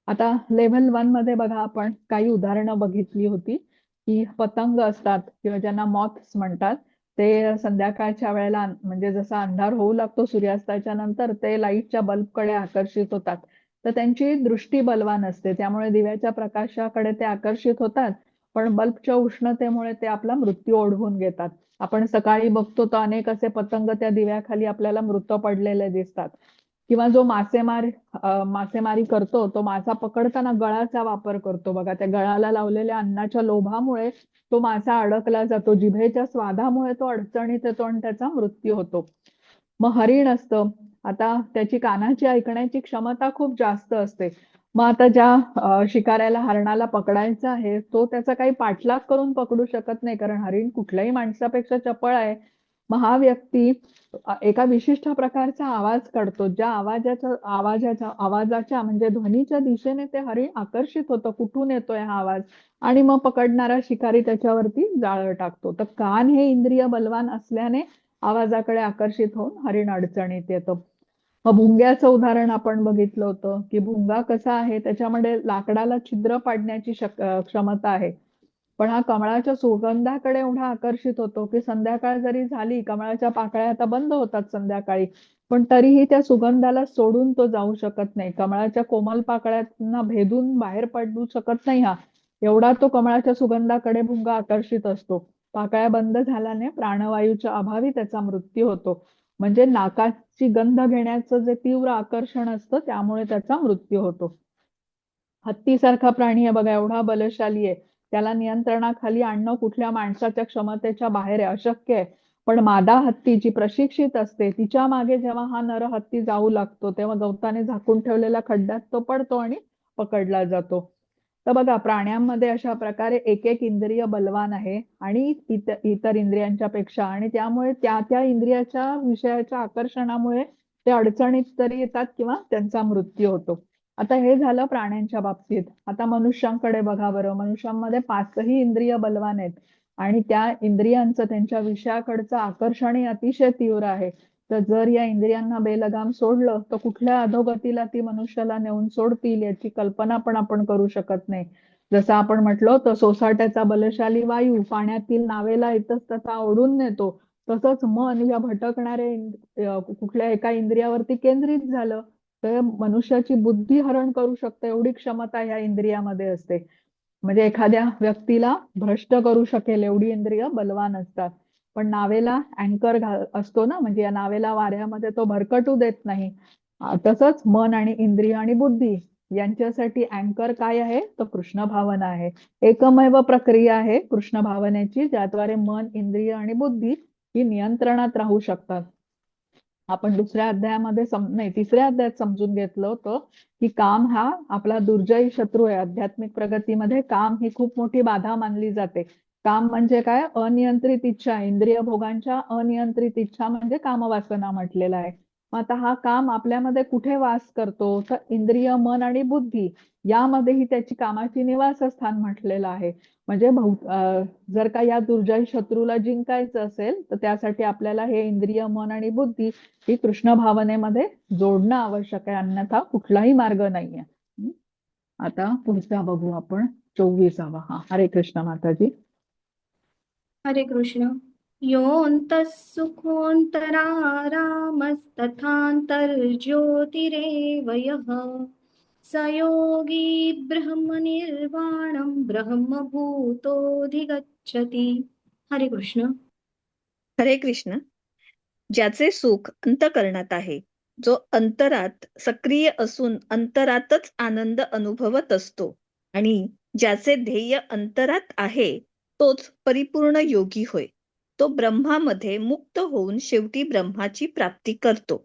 आता लेव्हल 1 मध्ये बघा, आपण काही उदाहरणं बघितली होती की पतंग असतात किंवा ज्यांना मॉथ्स म्हणतात, ते संध्याकाळच्या वेळेला म्हणजे जसा अंधार होऊ लागतो सूर्यास्ताच्या नंतर ते लाईटच्या बल्बकडे आकर्षित होतात. तर त्यांची दृष्टी बलवान असते, त्यामुळे दिव्याच्या प्रकाशाकडे ते आकर्षित होतात. पण बल्बच्या उष्णतेमुळे ते आपला मृत्यू ओढवून घेतात. आपण सकाळी बघतो तर अनेक असे पतंग त्या दिव्याखाली आपल्याला मृत पडलेले दिसतात. किंवा जो मासेमारी करतो तो मासा पकडताना गळाचा वापर करतो बघा. त्या गळाला लावलेल्या अन्नाच्या लोभामुळे तो मासा अडकला जातो, जिभेच्या स्वादामुळे तो अडचणीत येतो आणि त्याचा मृत्यू होतो. मग हरिण असतं, आता त्याची कानाची ऐकण्याची क्षमता खूप जास्त असते. मग आता ज्या शिकाऱ्याला हरणाला पकडायचं आहे तो त्याचा काही पाठलाग करून पकडू शकत नाही, कारण हरिण कुठल्याही माणसापेक्षा चपळ आहे. मग हा व्यक्ती एका विशिष्ट प्रकारचा आवाज काढतो, ज्या आवाजाच्या म्हणजे ध्वनीच्या दिशेने ते हरिण आकर्षित होतं, कुठून येतोय हा आवाज, आणि मग पकडणारा शिकारी त्याच्यावरती जाळं टाकतो. तर कान हे इंद्रिय बलवान असल्याने आवाजाकडे आकर्षित होऊन हरिण अडचणीत येतं. मग भुंग्याचं उदाहरण आपण बघितलं होतं, की भुंगा कसा आहे, त्याच्यामध्ये लाकडाला छिद्र पाडण्याची क्षमता आहे. पण हा कमळाच्या सुगंधाकडे एवढा आकर्षित होतो की संध्याकाळ जरी झाली, कमळाच्या पाकळ्या आता बंद होतात संध्याकाळी, पण तरीही त्या सुगंधाला सोडून तो जाऊ शकत नाही. कमळाच्या कोमल पाकळ्यांना भेदून बाहेर पडू शकत नाही हा, एवढा तो कमळाच्या सुगंधाकडे भुंगा आकर्षित असतो. पाकळ्या बंद झाल्याने प्राणवायूच्या अभावी त्याचा मृत्यू होतो. म्हणजे नाकाची गंध घेण्याचं जे तीव्र आकर्षण असतं त्यामुळे त्याचा मृत्यू होतो. हत्तीसारखा प्राणी आहे बघा, एवढा बलशाली आहे, त्याला नियंत्रणाखाली आणणं कुठल्या माणसाच्या क्षमतेच्या बाहेर आहे, अशक्य आहे. पण मादा हत्ती जी प्रशिक्षित असते तिच्या मागे जेव्हा हा नर हत्ती जाऊ लागतो तेव्हा गवताने झाकून ठेवलेल्या खड्ड्यात तो पडतो आणि पकडला जातो. तर बघा, प्राण्यांमध्ये अशा प्रकारे एक एक इंद्रिय बलवान आहे आणि इतर इंद्रियांच्या पेक्षा, आणि त्यामुळे त्या त्या इंद्रियाच्या विषयाच्या आकर्षणामुळे ते अडचणीत तरी येतात किंवा त्यांचा मृत्यू होतो. आता हे झालं प्राण्यांच्या बाबतीत. आता मनुष्यांकडे बघा बरं, मनुष्यांमध्ये 5ही इंद्रिय बलवान आहेत आणि त्या इंद्रियांचं त्यांच्या विषयाकडचं आकर्षणही अतिशय तीव्र आहे. तर जर या इंद्रियांना बेलगाम सोडलं तर कुठल्या अधोगतीला ती मनुष्याला नेऊन सोडतील याची कल्पना पण आपण करू शकत नाही. जसं आपण म्हटलं होतं, सोसाट्याचा बलशाली वायू पाण्यातील नावेला इतस्ततः ओढून नेतो, तसंच मन या भटकणाऱ्या कुठल्या एका इंद्रियावरती केंद्रित झालं तर मनुष्याची बुद्धी हरण करू शकतं, एवढी क्षमता ह्या इंद्रियामध्ये असते. म्हणजे एखाद्या व्यक्तीला भ्रष्ट करू शकेल एवढी इंद्रिय बलवान असतात. पण नावेला अँकर असतो ना, म्हणजे या नावेला वाऱ्यामध्ये तो भरकटू देत नाही. तसंच मन आणि इंद्रिय आणि बुद्धी यांच्यासाठी अँकर काय आहे, तर कृष्ण भावना आहे. एकमेव प्रक्रिया आहे कृष्ण भावनेची, ज्याद्वारे मन, इंद्रिय आणि बुद्धी ही नियंत्रणात राहू शकतात. आपण दुसऱ्या अध्यायामध्ये नाही, तिसऱ्या अध्यायात समजून घेतलं होतं की काम हा आपला दुर्जयी शत्रू आहे. आध्यात्मिक प्रगतीमध्ये काम ही खूप मोठी बाधा मानली जाते. काम म्हणजे काय, अनियंत्रित इच्छा, इंद्रिय भोगांच्या अनियंत्रित इच्छा म्हणजे कामवासना म्हटलेला आहे. मग आता हा काम आपल्यामध्ये कुठे वास करतो, तर इंद्रिय, मन आणि बुद्धी यामध्येही त्याची कामाची निवासस्थान म्हटलेलं आहे. म्हणजे जर का या दुर्जयी शत्रूला जिंकायचं असेल तर त्यासाठी आपल्याला हे इंद्रिय, मन आणि बुद्धी ही कृष्ण भावनेमध्ये जोडणं आवश्यक आहे, अन्यथा कुठलाही मार्ग नाहीये. आता पुढचा बघू आपण, 24वा. हा, हरे कृष्ण माताजी. हरे कृष्ण. योऽन्तः सुखोऽन्तरारामस्तथान्तर्ज्योतिरेव यः स योगी ब्रह्मनिर्वाणं ब्रह्मभूतोऽधिगच्छति. हरे कृष्ण. हरे कृष्ण. ज्याचे सुख अंतःकरणात आहे, जो अंतरात सक्रिय असून अंतरातच आनंद अनुभवत असतो आणि ज्याचे ध्येय अंतरात आहे, तोच परिपूर्ण योगी होय. तो ब्रह्मामध्ये मुक्त होऊन शेवटी ब्रह्माची प्राप्ती करतो.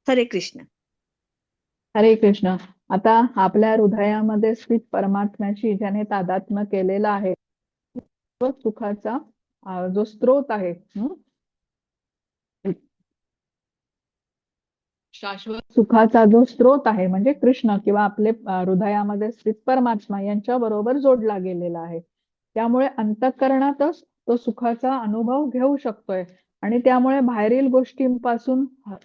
हरे कृष्ण. हरे कृष्ण. आता आपल्या हृदयामध्ये स्थित परमात्म्याशी ज्याने तादात्म्य केलेला आहे, सुखाचा जो स्रोत आहे, शाश्वत सुखाचा जो स्रोत आहे म्हणजे कृष्ण किंवा आपले हृदयामध्ये स्थित परमात्मा यांच्या बरोबर जोडला गेलेला आहे. त्यामुळे अंतःकरणातच तो सुखाचा अनुभव घेऊ शकतोय आणि त्यामुळे बाहेरील गोष्टींपासून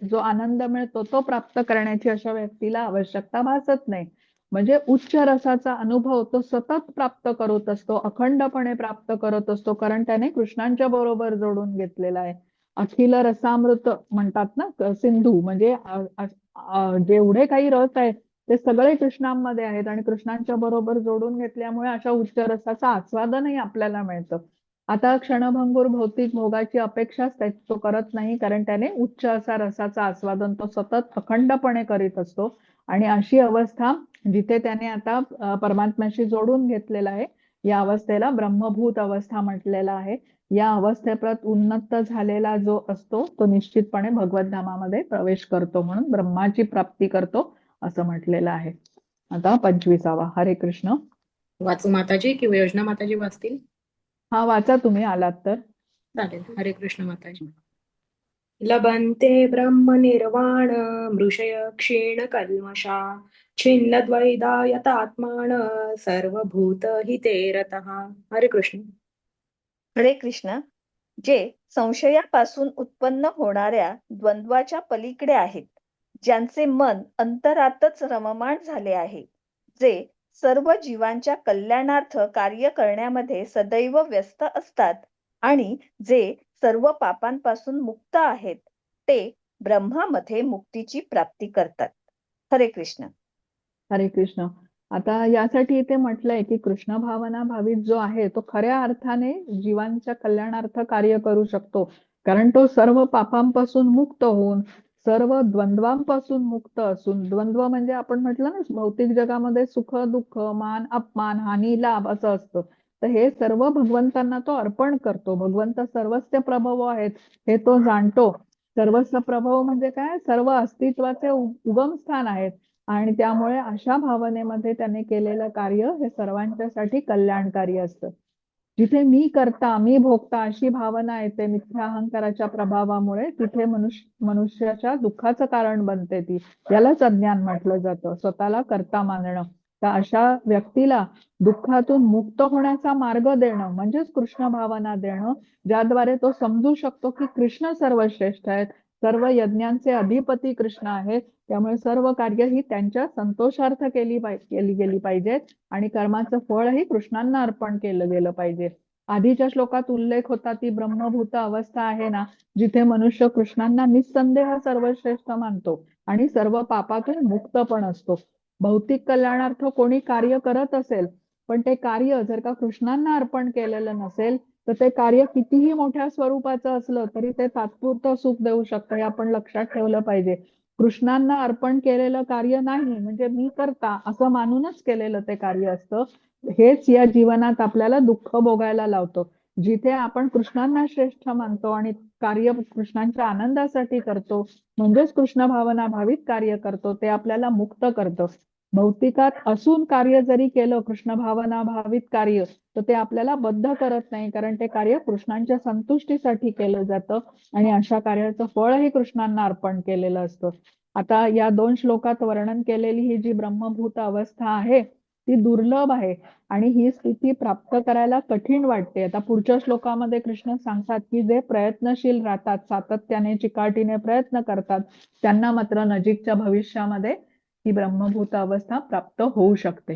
जो आनंद मिळतो तो प्राप्त करण्याची अशा व्यक्तीला आवश्यकता भासत नाही. म्हणजे उच्च रसाचा अनुभव तो सतत प्राप्त करत असतो, अखंडपणे प्राप्त करत असतो, कारण त्याने कृष्णांच्या बरोबर जोडून घेतलेला आहे. अखिल रसामृत म्हणतात ना, सिंधू म्हणजे जेवढे काही रस आहेत ते सगळे कृष्णांमध्ये आहेत आणि कृष्णांच्या बरोबर जोडून घेतल्यामुळे अशा उच्च रसाचं आस्वादनही आपल्याला मिळतं. आता क्षणभंगूर भौतिक भोगाची अपेक्षाच तो करत नाही, कारण त्याने उच्च असा रसाचा आस्वादन तो सतत अखंडपणे करीत असतो. आणि अशी अवस्था जिथे त्याने आता परमात्म्याशी जोडून घेतलेलं आहे, या अवस्थेला ब्रह्मभूत अवस्था म्हटलेलं आहे. या अवस्थेप्रत उन्नत झालेला जो असतो तो निश्चितपणे भगवद्धामामध्ये प्रवेश करतो, म्हणून ब्रह्माची प्राप्ती करतो असं म्हटलेलं आहे. आता 25वा. हरे कृष्ण. वाचू माताजी किंवा योजना माताजी वाचतील? हा, वाचा तुम्ही आलात तर. चालेल. हरे कृष्ण माताजी. लभन्ते ब्रह्म निर्वाण मृषय क्षीण कल्मषा छिन्नद्वैधा यतात्मान सर्वभूत हिते रतः. हरे कृष्ण. हरे कृष्ण. जे संशयापासून उत्पन्न होणाऱ्या द्वंद्वाच्या पलीकडे आहेत, ज्यांचे मन अंतरातच रममाण झाले आहे, जे सर्व जीवांच्या कल्याणार्थ कार्य करण्यामध्ये सदैव व्यस्त असतात आणि जे सर्व पापांपासून मुक्त आहेत, ते ब्रह्मामध्ये मुक्तीची प्राप्ती करतात. हरे कृष्ण. हरे कृष्ण. आता यासाठी इथे म्हटलंय की कृष्ण भावना भावित जो आहे तो खऱ्या अर्थाने जीवांच्या कल्याणार्थ कार्य करू शकतो, कारण तो सर्व पापांपासून मुक्त होऊन सर्व द्वंद्वांपासून मुक्त असून, द्वंद्व म्हणजे आपण म्हटलं ना भौतिक जगामध्ये सुख दुःख, मान अपमान, हानी लाभ असं असतं, तर हे सर्व भगवंतांना तो अर्पण करतो. भगवंत सर्वस्य प्रभव आहेत हे तो जाणतो. सर्वस्व प्रभव म्हणजे काय, सर्व अस्तित्वाचे उगम स्थान आहेत आणि त्यामुळे अशा भावनेमध्ये त्याने केलेलं कार्य हे सर्वांच्यासाठी कल्याणकारी असतं. जिथे मी करता मी भोगता अशी भावना येते मिथ्या अहंकाराच्या प्रभावामुळे, तिथे मनुष्याच्या दुःखाचं कारण बनते ती. यालाच अज्ञान म्हटलं जातं, स्वतःला कर्ता मानणं. तर अशा व्यक्तीला दुःखातून मुक्त होण्याचा मार्ग देणं म्हणजेच कृष्ण भावना देणं, ज्याद्वारे तो समजू शकतो की कृष्ण सर्वश्रेष्ठ आहेत, सर्व यज्ञांचे अधिपती कृष्ण आहेत, त्यामुळे सर्व कार्य ही त्यांच्या संतोषार्थ केली गेली पाहिजेत आणि कर्माचं फळही कृष्णांना अर्पण केलं गेलं पाहिजे. आधीच्या श्लोकात उल्लेख होता ती ब्रह्मभूत अवस्था आहे ना, जिथे मनुष्य कृष्णांना निस्संदेह सर्वश्रेष्ठ मानतो आणि सर्व पापातून मुक्त पण असतो. भौतिक कल्याणार्थ कोणी कार्य करत असेल, पण ते कार्य जर का कृष्णांना अर्पण केलेलं नसेल, तर ते कार्य कितीही मोठ्या स्वरूपाचं असलं तरी ते तात्पुरतं सुख देऊ शकतं, हे आपण लक्षात ठेवलं पाहिजे. कृष्णांना अर्पण केलेलं कार्य नाही म्हणजे मी करता असं मानूनच केलेलं ते कार्य असतं. हेच या जीवनात आपल्याला दुःख भोगायला लावतं. जिथे आपण कृष्णांना श्रेष्ठ मानतो आणि कार्य कृष्णांच्या आनंदासाठी करतो, म्हणजेच कृष्ण भावना भावित कार्य करतो, ते आपल्याला मुक्त करतं. भौतिकात असून कार्य जरी केलं कृष्ण भावना भावित कार्य, तर ते आपल्याला बद्ध करत नाही, कारण ते कार्य कृष्णांच्या संतुष्टीसाठी केलं जातं आणि अशा कार्याचं फळही कृष्णांना अर्पण केलेलं असतं. आता या 2 श्लोकात वर्णन केलेली ही जी ब्रह्मभूत अवस्था आहे ती दुर्लभ आहे आणि ही स्थिती प्राप्त करायला कठीण वाटते. आता पुढच्या श्लोकामध्ये कृष्ण सांगतात की जे प्रयत्नशील राहतात, सातत्याने चिकाटीने प्रयत्न करतात, त्यांना मात्र नजीकच्या भविष्यामध्ये ही ब्रह्मभूत अवस्था प्राप्त होऊ शकते.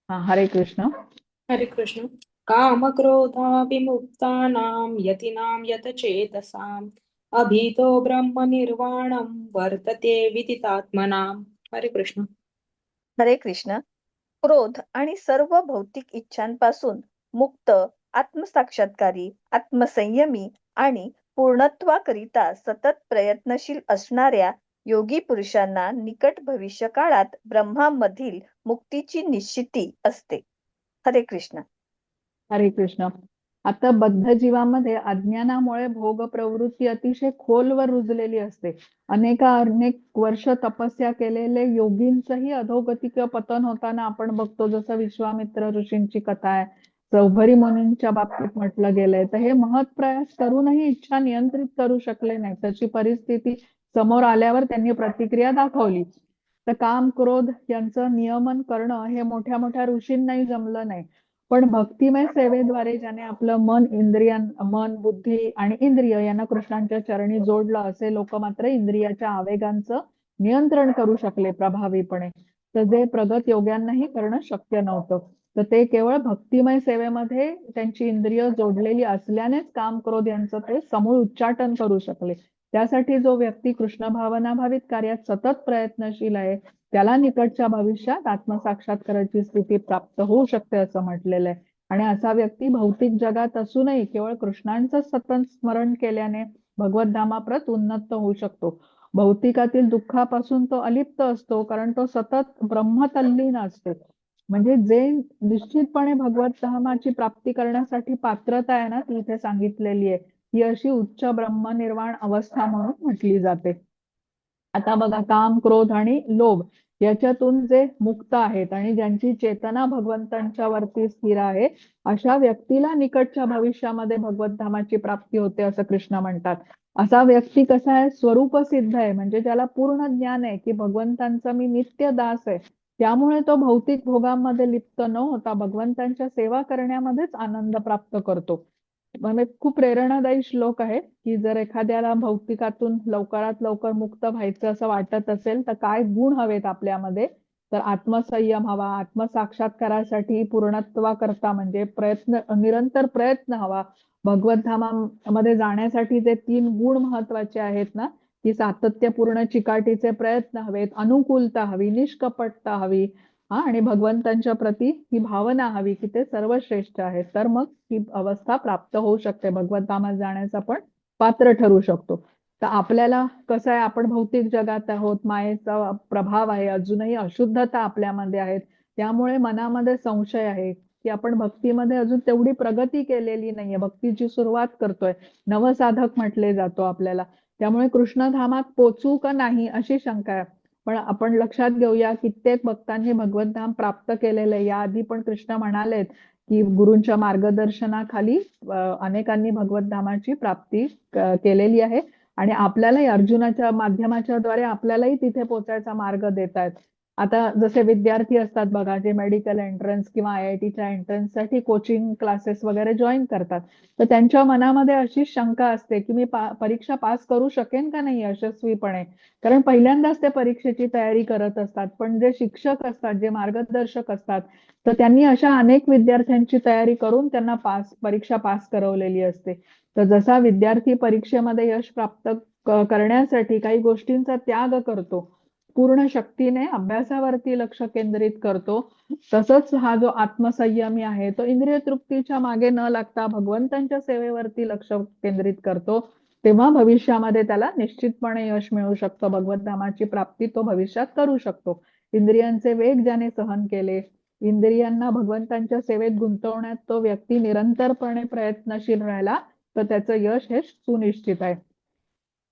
हरे कृष्ण. हरे कृष्ण. काम क्रोधा विमुक्तानां यतीनां यतचेतसाम् अभीतो ब्रह्म निर्वाणं वर्तते विदितात्मनां. हरे कृष्ण. हरे कृष्ण. क्रोध आणि सर्व भौतिक इच्छांपासून मुक्त, आत्मसाक्षात्कारी, आत्मसंयमी आणि पूर्णत्वाकरिता सतत प्रयत्नशील असणाऱ्या योगी पुरुषांना निकट भविष्य काळात ब्रह्मामधील मुक्तीची निश्चिती असते. हरे कृष्ण. हरे कृष्ण. आता बद्ध जीवामध्ये अज्ञानामुळे भोग प्रवृत्ती अतिशय खोलवर रुजलेली असते. अनेक वर्ष तपस्या केलेले योगींचंही अधोगतिक पतन होताना आपण बघतो, जसं विश्वामित्र ऋषींची कथा आहे, चौभरी मुनींच्या बाबतीत म्हटलं गेलंय. तर हे महत् प्रयास करूनही इच्छा नियंत्रित करू शकले नाही. त्याची परिस्थिती समोर आल्यावर त्यांनी प्रतिक्रिया दाखवली. तर काम क्रोध यांचं नियमन करणं हे मोठ्या मोठ्या ऋषींनाही जमलं नाही, पण भक्तिमय सेवेद्वारे ज्याने आपलं मन, बुद्धी आणि इंद्रिय यांना कृष्णांच्या चरणी जोडलं, असे लोक मात्र इंद्रियाच्या आवेगांचं नियंत्रण करू शकले प्रभावीपणे. तर जे प्रगत योग्यांनाही करणं शक्य नव्हतं. तर ते केवळ भक्तिमय सेवेमध्ये त्यांची इंद्रिय जोडलेली असल्यानेच काम, क्रोध यांचं ते समूळ उच्चाटन करू शकले. त्यासाठी जो व्यक्ती कृष्ण भावनाभावित कार्यात सतत प्रयत्नशील आहे, त्याला निकटच्या भविष्यात आत्मसाक्षात्काराची स्थिती प्राप्त होऊ शकते असं म्हटलेलं आहे. आणि असा व्यक्ती भौतिक जगात असूनही केवळ कृष्णांचं सतत स्मरण केल्याने भगवद्धामाप्रत उन्नत होऊ शकतो. भौतिकातील दुःखापासून तो अलिप्त असतो, कारण तो सतत ब्रह्मतल्लीन असतो. म्हणजे जे निश्चितपणे भगवद्धामाची प्राप्ती करण्यासाठी पात्रता आहे ना, ती इथे सांगितलेली आहे. ही अशी उच्च ब्रह्मनिर्वाण अवस्था म्हणून म्हटली जाते. आता बघा, काम, क्रोध आणि लोभ याच्यातून जे मुक्त आहेत आणि ज्यांची चेतना भगवंतांच्या वरती स्थिर आहे, अशा व्यक्तीला निकटच्या भविष्यामध्ये भगवद्धामाची प्राप्ती होते असं कृष्ण म्हणतात. असा व्यक्ती कसा आहे, स्वरूप सिद्ध आहे, म्हणजे त्याला पूर्ण ज्ञान आहे की भगवंतांचा मी नित्य दास आहे. त्यामुळे तो भौतिक भोगांमध्ये लिप्त न होता भगवंतांच्या सेवा करण्यामध्येच आनंद प्राप्त करतो. म्हणजे खूप प्रेरणादायी श्लोक आहे की जर एखाद्याला भौतिकातून लवकरात लवकर मुक्त व्हायचं असं वाटत असेल तर काय गुण हवेत आपल्यामध्ये, तर आत्मसंयम हवा, आत्मसाक्षात्कारासाठी पूर्णत्वाकरता म्हणजे निरंतर प्रयत्न हवा. भगवद्धामामध्ये जाण्यासाठी जे 3 गुण महत्वाचे आहेत ना, की सातत्यपूर्ण चिकाटीचे प्रयत्न हवेत, अनुकूलता हवी, निष्कपटता हवी, आणि भगवंतांच्या प्रती ही भावना हवी की ते सर्वश्रेष्ठ आहे. तर मग ही अवस्था प्राप्त होऊ शकते, भगवद्धामात जाण्याचा पण पात्र ठरू शकतो. तर आपल्याला कसं आहे, आपण भौतिक जगात आहोत, मायेचा प्रभाव आहे, अजूनही अशुद्धता आपल्यामध्ये आहेत. त्यामुळे मनामध्ये संशय आहे की आपण भक्तीमध्ये अजून तेवढी प्रगती केलेली नाहीये, भक्तीची सुरुवात करतोय, नवसाधक म्हटले जातो आपल्याला. त्यामुळे कृष्णधामात पोचू का नाही अशी शंका आहे. पण आपण लक्षात घेऊया, कित्येक भक्तांनी भगवद्धाम प्राप्त केलेलं आहे. याआधी पण कृष्ण म्हणालेत की गुरूंच्या मार्गदर्शनाखाली अनेकांनी भगवद्धामाची प्राप्ती केलेली आहे आणि आपल्यालाही अर्जुनाच्या माध्यमाच्या द्वारे आपल्यालाही तिथे पोचायचा मार्ग देत आहेत. आता जसे विद्यार्थी असतात बघा, जे मेडिकल एंट्रन्स किंवा IITच्या एंट्रन्ससाठी कोचिंग क्लासेस वगैरे जॉईन करतात, तर त्यांच्या मनामध्ये अशी शंका असते की मी परीक्षा पास करू शकेन का नाही यशस्वीपणे, कारण पहिल्यांदाच ते परीक्षेची तयारी करत असतात. पण जे शिक्षक असतात, जे मार्गदर्शक असतात, तर त्यांनी अशा अनेक विद्यार्थ्यांची तयारी करून त्यांना परीक्षा पास करवलेली असते. तर जसा विद्यार्थी परीक्षेमध्ये यश प्राप्त करण्यासाठी काही गोष्टींचा त्याग करतो, पूर्ण शक्तीने अभ्यासावरती लक्ष केंद्रित करतो, तसंच हा जो आत्मसंयमी आहे तो इंद्रिय तृप्तीच्या मागे न लागता भगवंतांच्या सेवेवरती लक्ष केंद्रित करतो. तेव्हा भविष्यामध्ये त्याला निश्चितपणे यश मिळू शकतं, भगवद्धामाची प्राप्ती तो भविष्यात करू शकतो. इंद्रियांचे वेग ज्याने सहन केले, इंद्रियांना भगवंतांच्या सेवेत गुंतवण्यात तो व्यक्ती निरंतरपणे प्रयत्नशील राहिला, तर त्याचं यश हे सुनिश्चित आहे.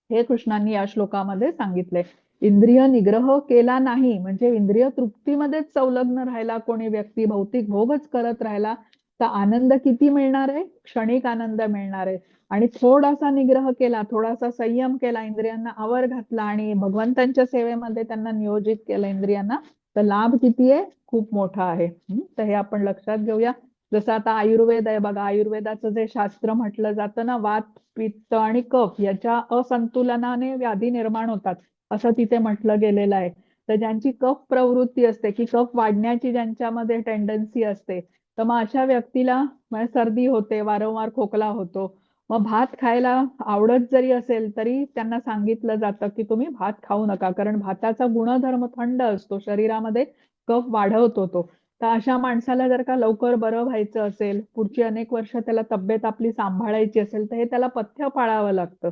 हे कृष्णांनी या श्लोकामध्ये सांगितलंय. इंद्रिय निग्रह केला नाही म्हणजे इंद्रिय तृप्तीमध्येच संलग्न राहिला कोणी व्यक्ती, भौतिक भोगच करत राहिला, तर आनंद किती मिळणार आहे, क्षणिक आनंद मिळणार आहे. आणि थोडासा निग्रह केला, थोडासा संयम केला, इंद्रियांना आवर घातला आणि भगवंतांच्या सेवेमध्ये त्यांना नियोजित केलं इंद्रियांना, तर लाभ किती आहे, खूप मोठा आहे. तर हे आपण लक्षात घेऊया. जसं आता आयुर्वेद आहे बघा, आयुर्वेदाचं जे शास्त्र म्हटलं जातं ना, वात, पित्त आणि कफ याच्या असंतुलनाने व्याधी निर्माण होतात असं तिथे म्हटलं गेलेलं आहे. तर ज्यांची कफ प्रवृत्ती असते की कफ वाढण्याची ज्यांच्यामध्ये टेंडन्सी असते, तर मग अशा व्यक्तीला सर्दी होते, वारंवार खोकला होतो. मग भात खायला आवडत जरी असेल तरी त्यांना सांगितलं जातं की तुम्ही भात खाऊ नका, कारण भाताचा गुणधर्म थंड असतो, शरीरामध्ये कफ वाढवतो तो. तर अशा माणसाला जर का लवकर बरं व्हायचं असेल, पुढची अनेक वर्ष त्याला तब्येत आपली सांभाळायची असेल, तर हे त्याला पथ्य पाळावं लागतं.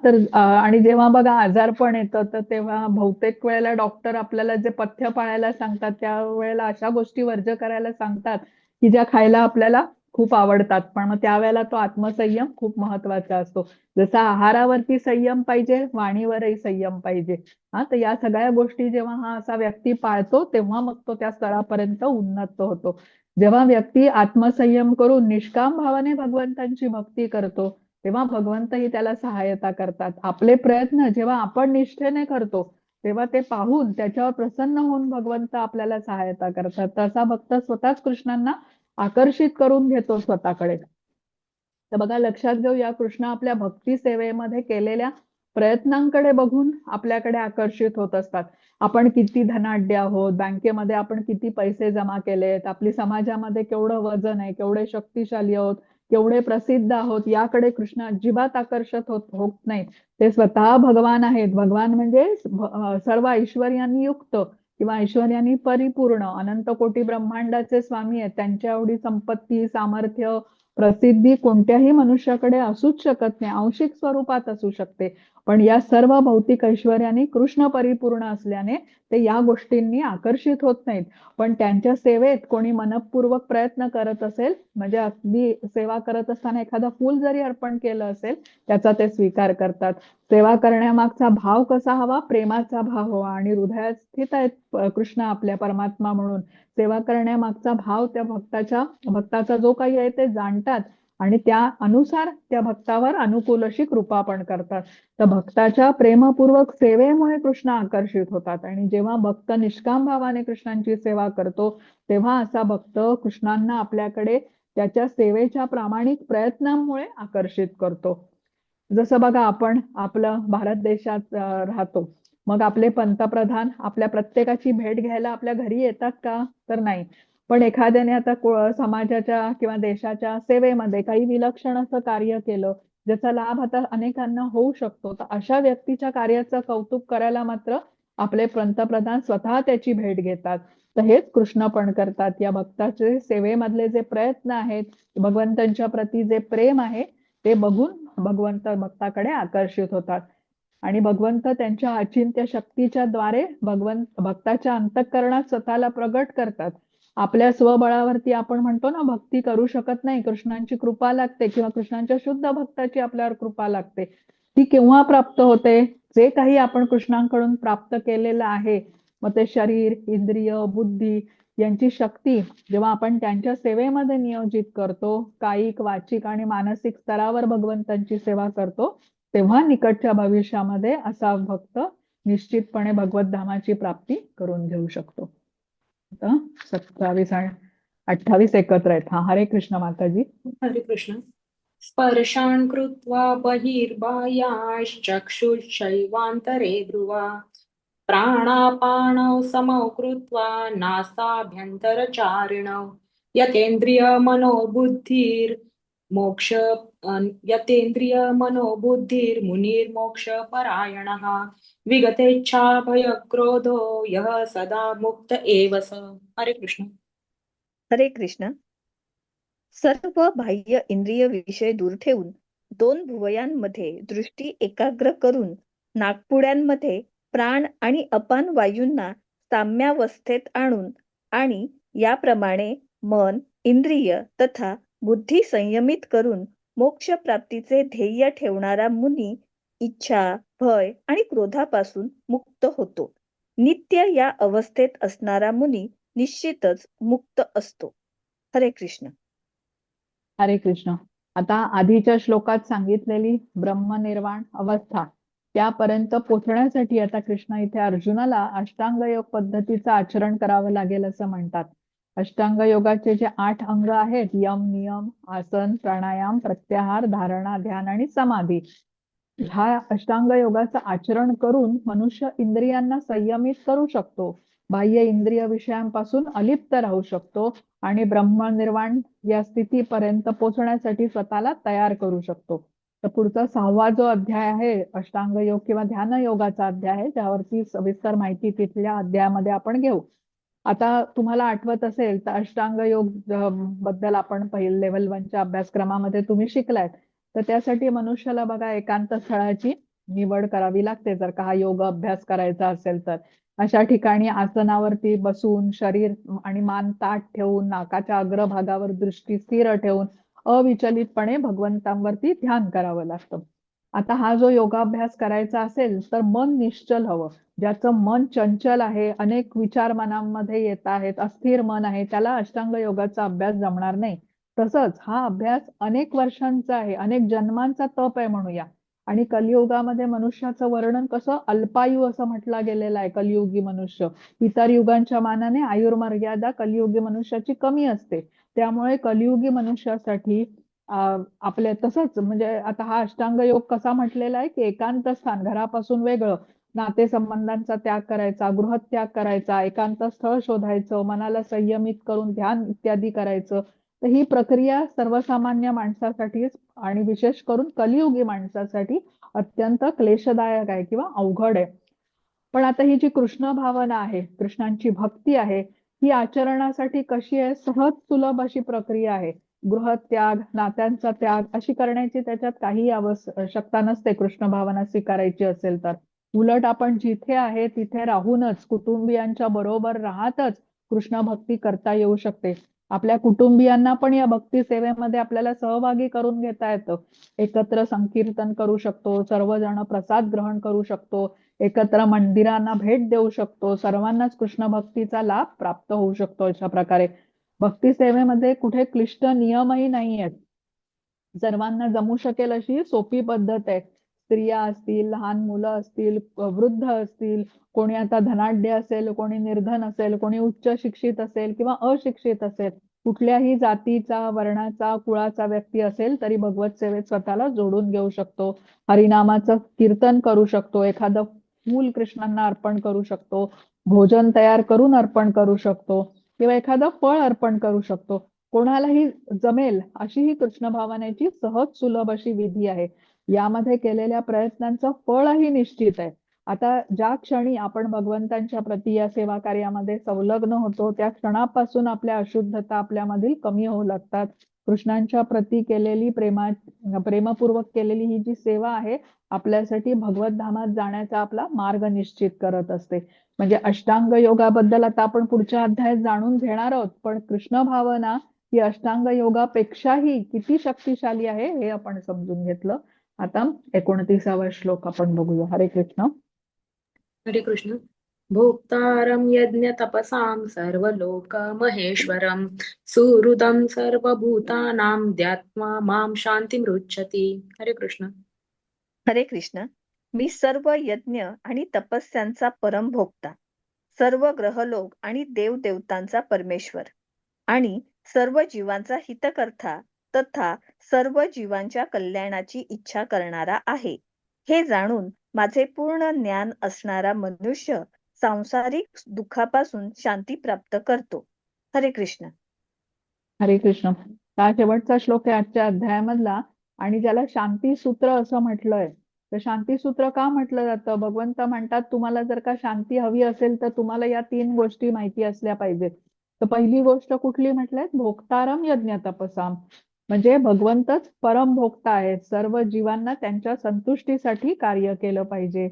तर आणि जेव्हा बघा आजारपण येतं, तर तेव्हा बहुतेक वेळेला डॉक्टर आपल्याला जे पथ्य पाळायला सांगतात, त्यावेळेला अशा गोष्टी वर्ज्य करायला सांगतात की ज्या खायला आपल्याला खूप आवडतात. पण मग त्यावेळेला तो आत्मसंयम खूप महत्वाचा असतो. जसा आहारावरती संयम पाहिजे, वाणीवरही संयम पाहिजे. तर या सगळ्या गोष्टी जेव्हा हा असा व्यक्ती पाळतो, तेव्हा मग तो त्या स्तरापर्यंत उन्नत होतो. जेव्हा व्यक्ती आत्मसंयम करून निष्काम भावाने भगवंतांची भक्ती करतो, तेव्हा भगवंतही त्याला सहायता करतात. आपले प्रयत्न जेव्हा आपण निष्ठेने करतो, तेव्हा ते पाहून त्याच्यावर प्रसन्न होऊन भगवंत आपल्याला सहायता करतात. तसा भक्त स्वतःच कृष्णांना आकर्षित करून घेतो स्वतःकडे. तर बघा, लक्षात घेऊ, या कृष्ण आपल्या भक्ती सेवेमध्ये केलेल्या प्रयत्नांकडे बघून आपल्याकडे आकर्षित होत असतात. आपण किती धनाढ्य आहोत, बँकेमध्ये आपण किती पैसे जमा केलेत, आपली समाजामध्ये केवढं वजन आहे, केवढे शक्तिशाली आहोत, केवढे प्रसिद्ध आहोत, याकडे कृष्ण अजिबात आकर्षित होत नाहीत. ते स्वतः भगवान आहेत. भगवान म्हणजे सर्व ऐश्वर्यांनी युक्त किंवा ऐश्वर्यांनी परिपूर्ण अनंत कोटी ब्रह्मांडाचे स्वामी आहेत. त्यांच्या एवढी संपत्ती, सामर्थ्य, प्रसिद्धी कोणत्याही मनुष्याकडे असूच शकत नाही. आंशिक स्वरूपात असू शकते, पण या सर्व भौतिक ऐश्वर्याने कृष्ण परिपूर्ण असल्याने ते या गोष्टींनी आकर्षित होत नाहीत. पण त्यांच्या सेवेत कोणी मनपूर्वक प्रयत्न करत असेल, म्हणजे अगदी सेवा करत असताना एखादं फूल जरी अर्पण केलं असेल, त्याचा ते स्वीकार करतात. सेवा करण्यामागचा भाव कसा हवा? प्रेमाचा भाव हवा. आणि हृदयात स्थित आहेत कृष्ण आपल्या परमात्मा म्हणून. सेवा करण्यामागचा भाव त्या भक्ताचा जो काही आहे ते जाणतात आणि त्या अनुसार त्या भक्तावर अनुकूल अशी कृपा पण करतात. तर भक्ताच्या प्रेमपूर्वक सेवेमुळे कृष्ण आकर्षित होतात. आणि जेव्हा भक्त निष्काम भावाने कृष्णांची सेवा करतो, तेव्हा असा भक्त कृष्णांना आपल्याकडे त्याच्या सेवेच्या प्रामाणिक प्रयत्नांमुळे आकर्षित करतो. जसं बघा, आपण आपलं भारत देशात राहतो, मग आपले पंतप्रधान आपल्या प्रत्येकाची भेट घ्यायला आपल्या घरी येतात का? तर नाही. पण एखाद्याने आता समाजाच्या किंवा देशाच्या सेवेमध्ये काही विलक्षण असं कार्य केलं, ज्याचा लाभ आता अनेकांना होऊ शकतो, तर अशा व्यक्तीच्या कार्याचं कौतुक करायला मात्र आपले पंतप्रधान स्वतः त्याची भेट घेतात. तर हेच कृष्ण पण करतात. या भक्ताचे सेवेमधले जे प्रयत्न आहेत, भगवंतांच्या प्रती जे प्रेम आहे, ते बघून भगवंत भक्ताकडे आकर्षित होतात. आणि भगवंत त्यांच्या अचिंत्य शक्तीच्या द्वारे भक्ताच्या अंतःकरणात स्वतःला प्रगट करतात. आपल्या स्वबळावरती आपण म्हणतो ना, भक्ती करू शकत नाही, कृष्णांची कृपा लागते किंवा कृष्णांच्या शुद्ध भक्ताची आपल्यावर कृपा लागते. ती केव्हा प्राप्त होते? जे काही आपण कृष्णांकडून प्राप्त केलेलं आहे, मग ते शरीर, इंद्रिय, बुद्धी यांची शक्ती जेव्हा आपण त्यांच्या सेवेमध्ये नियोजित करतो, कायिक, वाचिक आणि मानसिक स्तरावर भगवंतांची सेवा करतो, तेव्हा निकटच्या भविष्यामध्ये असा भक्त निश्चितपणे भगवत धामाची प्राप्ती करून घेऊ शकतो. आता 27 आणि 28 एकत्र आहेत. हा, हरे कृष्ण माताजी. हरे कृष्ण. स्पर्शान् कृत्वा बहिर्बाह्याश्चक्षुश्चैवान्तरे ध्रुवा प्राणापानौ समौ कृत्वा नासाभ्यन्तरचारिणौ यतेन्द्रियमनोबुद्धिर्मुनिर्मोक्षपरायणः विगतेच्छाभयक्रोधो यः सदा मुक्त एव स. हरे कृष्ण. हरे कृष्ण. सर्व बाह्य इंद्रिय विषय दूर ठेवून 2 भुवयांमध्ये दृष्टी एकाग्र करून नाकपुड्यांमध्ये प्राण आणि अपान वायूंना साम्यावस्थेत आणून आणि याप्रमाणे मन, इंद्रिय तथा बुद्धी संयमित करून मोक्ष प्राप्तीचे ध्येय ठेवणारा मुनी इच्छा, भय आणि क्रोधापासून मुक्त होतो. नित्य या अवस्थेत असणारा मुनी निश्चितच मुक्त असतो. हरे कृष्ण. हरे कृष्ण. आता आधीच्या श्लोकात सांगितलेली ब्रह्मनिर्वाण अवस्था त्यापर्यंत पोहोचण्यासाठी आता कृष्ण इथे अर्जुनाला अष्टांग योग पद्धतीचं आचरण करावं लागेल असं म्हणतात. अष्टांग योगाचे जे 8 अंग आहेत, यम, नियम, आसन, प्राणायाम, प्रत्याहार, धारणा, ध्यान आणि समाधी, ह्या अष्टांग योगाचं आचरण करून मनुष्य इंद्रियांना संयमित करू शकतो, बाह्य इंद्रिय विषयांपासून अलिप्त राहू शकतो आणि ब्रह्मनिर्वाण या स्थितीपर्यंत पोहोचण्यासाठी स्वतःला तयार करू शकतो. तर पुढचा 6वा जो अध्याय आहे अष्टांग योग किंवा ध्यान योगाचा अध्याय आहे, त्यावरती सविस्तर माहिती तिथल्या अध्यायामध्ये आपण घेऊ. आता तुम्हाला आठवत असेल तर अष्टांग योग बद्दल आपण पहिल्या लेव्हल 1च्या अभ्यासक्रमामध्ये तुम्ही शिकलात. तर त्यासाठी मनुष्याला बघा एकांत स्थळाची निवड करावी लागते जर का हा योग अभ्यास करायचा असेल तर. अशा ठिकाणी आसनावरती बसून शरीर आणि मान ताठ ठेवून नाकाच्या अग्रभागावर दृष्टी स्थिर ठेवून अविचलितपणे भगवंतांवरती ध्यान करावं लागतं. आता हा जो योगाभ्यास करायचा असेल तर मन निश्चल हवं. ज्याचं मन चंचल आहे, अनेक विचार मनामध्ये येत आहेत, अस्थिर मन आहे, त्याला अष्टांग योगाचा अभ्यास जमणार नाही. तसंच हा अभ्यास अनेक वर्षांचा आहे, अनेक जन्मांचा तप आहे म्हणूया. आणि कलियुगामध्ये मनुष्याचं वर्णन कसं अल्पायू असं म्हटलं गेलेलं आहे. कलियुगी मनुष्य इतर युगांच्या मानाने आयुर्मर्यादा कलियुगी मनुष्याची कमी असते. त्यामुळे कलियुगी मनुष्यासाठी आपल्या तसंच म्हणजे आता हा अष्टांग योग कसा म्हटलेला आहे की एकांत स्थान घरापासून वेगळं, नातेसंबंधांचा त्याग करायचा, गृहत्याग करायचा, एकांत स्थळ शोधायचं, मनाला संयमित करून ध्यान इत्यादी करायचं. तर ही प्रक्रिया सर्वसामान्य माणसासाठीच आणि विशेष करून कलियुगी माणसासाठी अत्यंत क्लेशदायक आहे किंवा अवघड आहे. पण आता ही जी कृष्ण भावना आहे, कृष्णांची भक्ती आहे, ही आचरणासाठी कशी आहे? सहज सुलभ अशी प्रक्रिया आहे. गृहत्याग, नात्यांचा त्याग अशी करण्याची त्याच्यात काही आवश्यकता नसते कृष्ण भावना स्वीकारायची असेल तर. उलट आपण जिथे आहे तिथे राहूनच, कुटुंबियांच्या बरोबर राहतच कृष्ण भक्ती करता येऊ शकते. आपल्या कुटुंबियांना पण या भक्ती सेवेमध्ये आपल्याला सहभागी करून घेता येतं. एकत्र संकीर्तन करू शकतो, सर्वजण प्रसाद ग्रहण करू शकतो, एकत्र मंदिरांना भेट देऊ शकतो, सर्वांनाच कृष्ण भक्तीचा लाभ प्राप्त होऊ शकतो. अशा प्रकारे भक्ती सेवेमध्ये कुठे क्लिष्ट नियमही नाही आहेत. सर्वांना जमू शकेल अशी सोपी पद्धत आहे. स्त्रिया असतील, लहान मुलं असतील, वृद्ध असतील, कोणी आता धनाढ्य असेल, कोणी निर्धन असेल, कोणी उच्च शिक्षित असेल किंवा अशिक्षित असेल, कुठल्याही जातीचा, वर्णाचा, कुळाचा व्यक्ती असेल तरी भगवत सेवेत स्वतःला जोडून घेऊ शकतो. हरिनामाचं कीर्तन करू शकतो, एखादं फूल कृष्णांना अर्पण करू शकतो, भोजन तयार करून अर्पण करू शकतो किंवा एखादं फळ अर्पण करू शकतो. कोणालाही जमेल अशी ही कृष्ण भावनेची सहज सुलभ अशी विधी आहे. यामध्ये केलेल्या प्रयत्नांचं फळही निश्चित आहे. आता ज्या क्षणी आपण भगवंतांच्या प्रती या सेवा कार्यामध्ये संलग्न होतो त्या क्षणापासून आपल्या अशुद्धता आपल्यामधील कमी होऊ लागतात. कृष्णांच्या प्रती केलेली प्रेमपूर्वक केलेली ही जी सेवा आहे आपल्यासाठी भगवत धामात जाण्याचा आपला मार्ग निश्चित करत असते. म्हणजे अष्टांग योगाबद्दल आता आपण पुढच्या अध्यायात जाणून घेणार आहोत, पण कृष्ण भावना ही अष्टांग योगापेक्षाही किती शक्तिशाली आहे हे आपण समजून घेतलं. आता 29वा श्लोक आपण बघूया. हरे कृष्ण. हरे कृष्ण. भोक्तारं यज्ञ तपसां सर्वलोक महेश्वरं सुहृदं सर्वभूतानां ध्यात्वा मां शान्तिमृच्छति. हरे कृष्ण. हरे कृष्ण. मी सर्व यज्ञ आणि तपस्यांचा परमभोक्ता, सर्व ग्रहलोक आणि देवदेवतांचा परमेश्वर आणि सर्व जीवांचा हितकर्ता तथा सर्व जीवांच्या कल्याणाची इच्छा करणारा आहे. हे जाणून माझे पूर्ण ज्ञान असणारा मनुष्य सांसारिक दुःखापासून शांती प्राप्त करतो. हरे कृष्ण. हरे कृष्ण. हा शेवटचा श्लोक आहे आजच्या अध्यायामधला आणि ज्याला शांती सूत्र असं म्हटलंय. तर शांती सूत्र का म्हटलं जातं? भगवंत म्हणतात तुम्हाला जर का शांती हवी असेल तर तुम्हाला या 3 गोष्टी माहिती असल्या पाहिजेत. तर पहिली गोष्ट कुठली म्हटलंय? भोक्तारम यज्ञ तपसाम. म्हणजे भगवंतच परम भोक्ता आहेत. सर्व जीवांना त्यांच्या संतुष्टीसाठी कार्य केलं पाहिजे.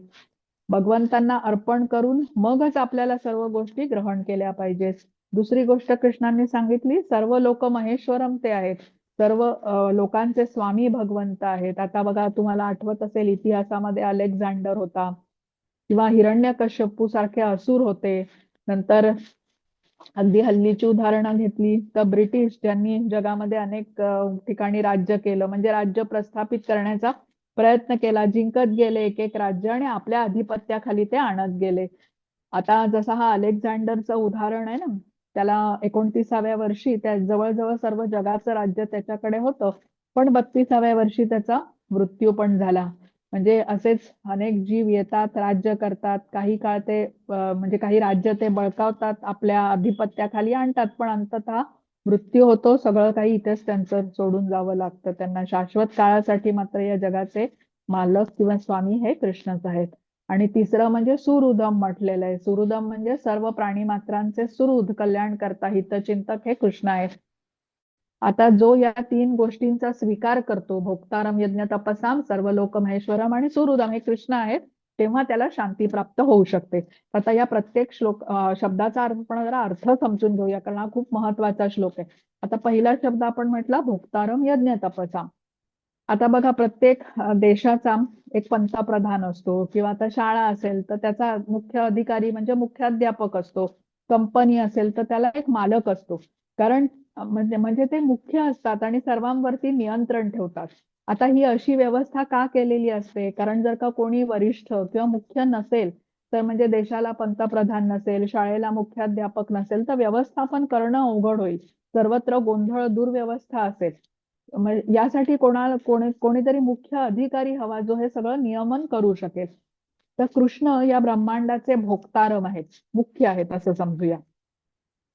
भगवंतांना अर्पण करून मगच आपल्याला सर्व गोष्टी ग्रहण केल्या पाहिजेत. दुसरी गोष्ट कृष्णांनी सांगितली, सर्व लोक महेश्वरम ते आहेत. सर्व लोकांचे स्वामी भगवंत आहेत. आता बघा तुम्हाला आठवत असेल इतिहासामध्ये अलेक्झांडर होता किंवा हिरण्यकश्यपू सारखे असुर होते. नंतर अगदी हल्लीची उदाहरणं घेतली तर ब्रिटिश ज्यांनी जगामध्ये अनेक ठिकाणी राज्य केलं, म्हणजे राज्य प्रस्थापित करण्याचा प्रयत्न केला, जिंकत गेले एक एक राज्य आणि आपल्या अधिपत्याखाली ते आणत गेले. आता जसं हा अलेक्झांडरचं उदाहरण आहे ना, त्याला 29व्या वर्षी त्या जवळजवळ सर्व जगाचं राज्य त्याच्याकडे होतं, पण 32व्या वर्षी त्याचा मृत्यू पण झाला. म्हणजे असेच अनेक जीव येतात, राज्य करतात, काही काळ ते म्हणजे काही राज्य ते बळकावतात, आपल्या आधिपत्याखाली आणतात, पण अंततः मृत्यू होतो. सगळं काही इथेच त्यांचं सोडून जावं लागतं त्यांना. शाश्वत काळासाठी मात्र या जगाचे मालक किंवा स्वामी हे कृष्णच आहेत. आणि तिसरं म्हणजे सुहृदम म्हटलेलं आहे. सुहृदम म्हणजे सर्व प्राणी मात्रांचे सुहृद कल्याण करता हितचिंतक हे कृष्ण आहेत. आता जो या 3 गोष्टींचा स्वीकार करतो, भोक्तारम यज्ञ तपसाम सर्व लोक महेश्वरम आणि सुहृदम हे कृष्ण आहेत, तेव्हा त्याला शांती प्राप्त होऊ शकते. आता या प्रत्येक शब्दाचा आपण जरा अर्थ समजून घेऊया, कारण हा खूप महत्वाचा श्लोक आहे. आता पहिला शब्द आपण म्हटला भोक्तारम यज्ञ तपसाम. आता बघा प्रत्येक देशाचा एक पंतप्रधान असतो किंवा आता शाळा असेल तर त्याचा मुख्य अधिकारी म्हणजे मुख्याध्यापक असतो. कंपनी असेल तर त्याला एक मालक असतो. कारण म्हणजे ते मुख्य असतात आणि सर्वांवरती नियंत्रण ठेवतात. आता ही अशी व्यवस्था का केलेली असते? कारण जर का कोणी वरिष्ठ किंवा मुख्य नसेल तर म्हणजे देशाला पंतप्रधान नसेल, शाळेला मुख्याध्यापक नसेल तर व्यवस्थापन करणं अवघड होईल. सर्वत्र गोंधळ दुर्व्यवस्था असेल. यासाठी कोणीतरी मुख्य अधिकारी हवा जो हे सगळं नियमन करू शकेल. तर कृष्ण या ब्रह्मांडाचे भोक्तारम आहेत, मुख्य आहेत असं समजूया.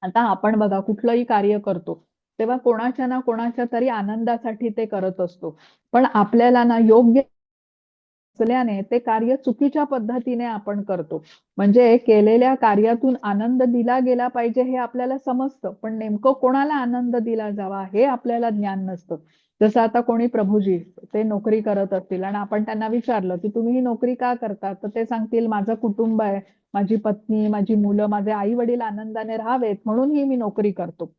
आता आपण बघा कुठलंही कार्य करतो तेव्हा कोणाच्या ना कोणाच्या तरी आनंदासाठी ते करत असतो. पण आपल्याला ना योग्य असल्याने ते कार्य चुकीच्या पद्धतीने आपण करतो. म्हणजे केलेल्या कार्यातून आनंद दिला गेला पाहिजे हे आपल्याला समजतं, पण नेमकं कोणाला आनंद दिला जावा हे आपल्याला ज्ञान नसतं. जसं आता कोणी प्रभूजी ते नोकरी करत असतील आणि आपण त्यांना विचारलं की तुम्ही ही नोकरी का करता, तर ते सांगतील माझं कुटुंब आहे, माझी पत्नी, माझी मुलं, माझे आई वडील आनंदाने राहावेत म्हणून ही मी नोकरी करतो.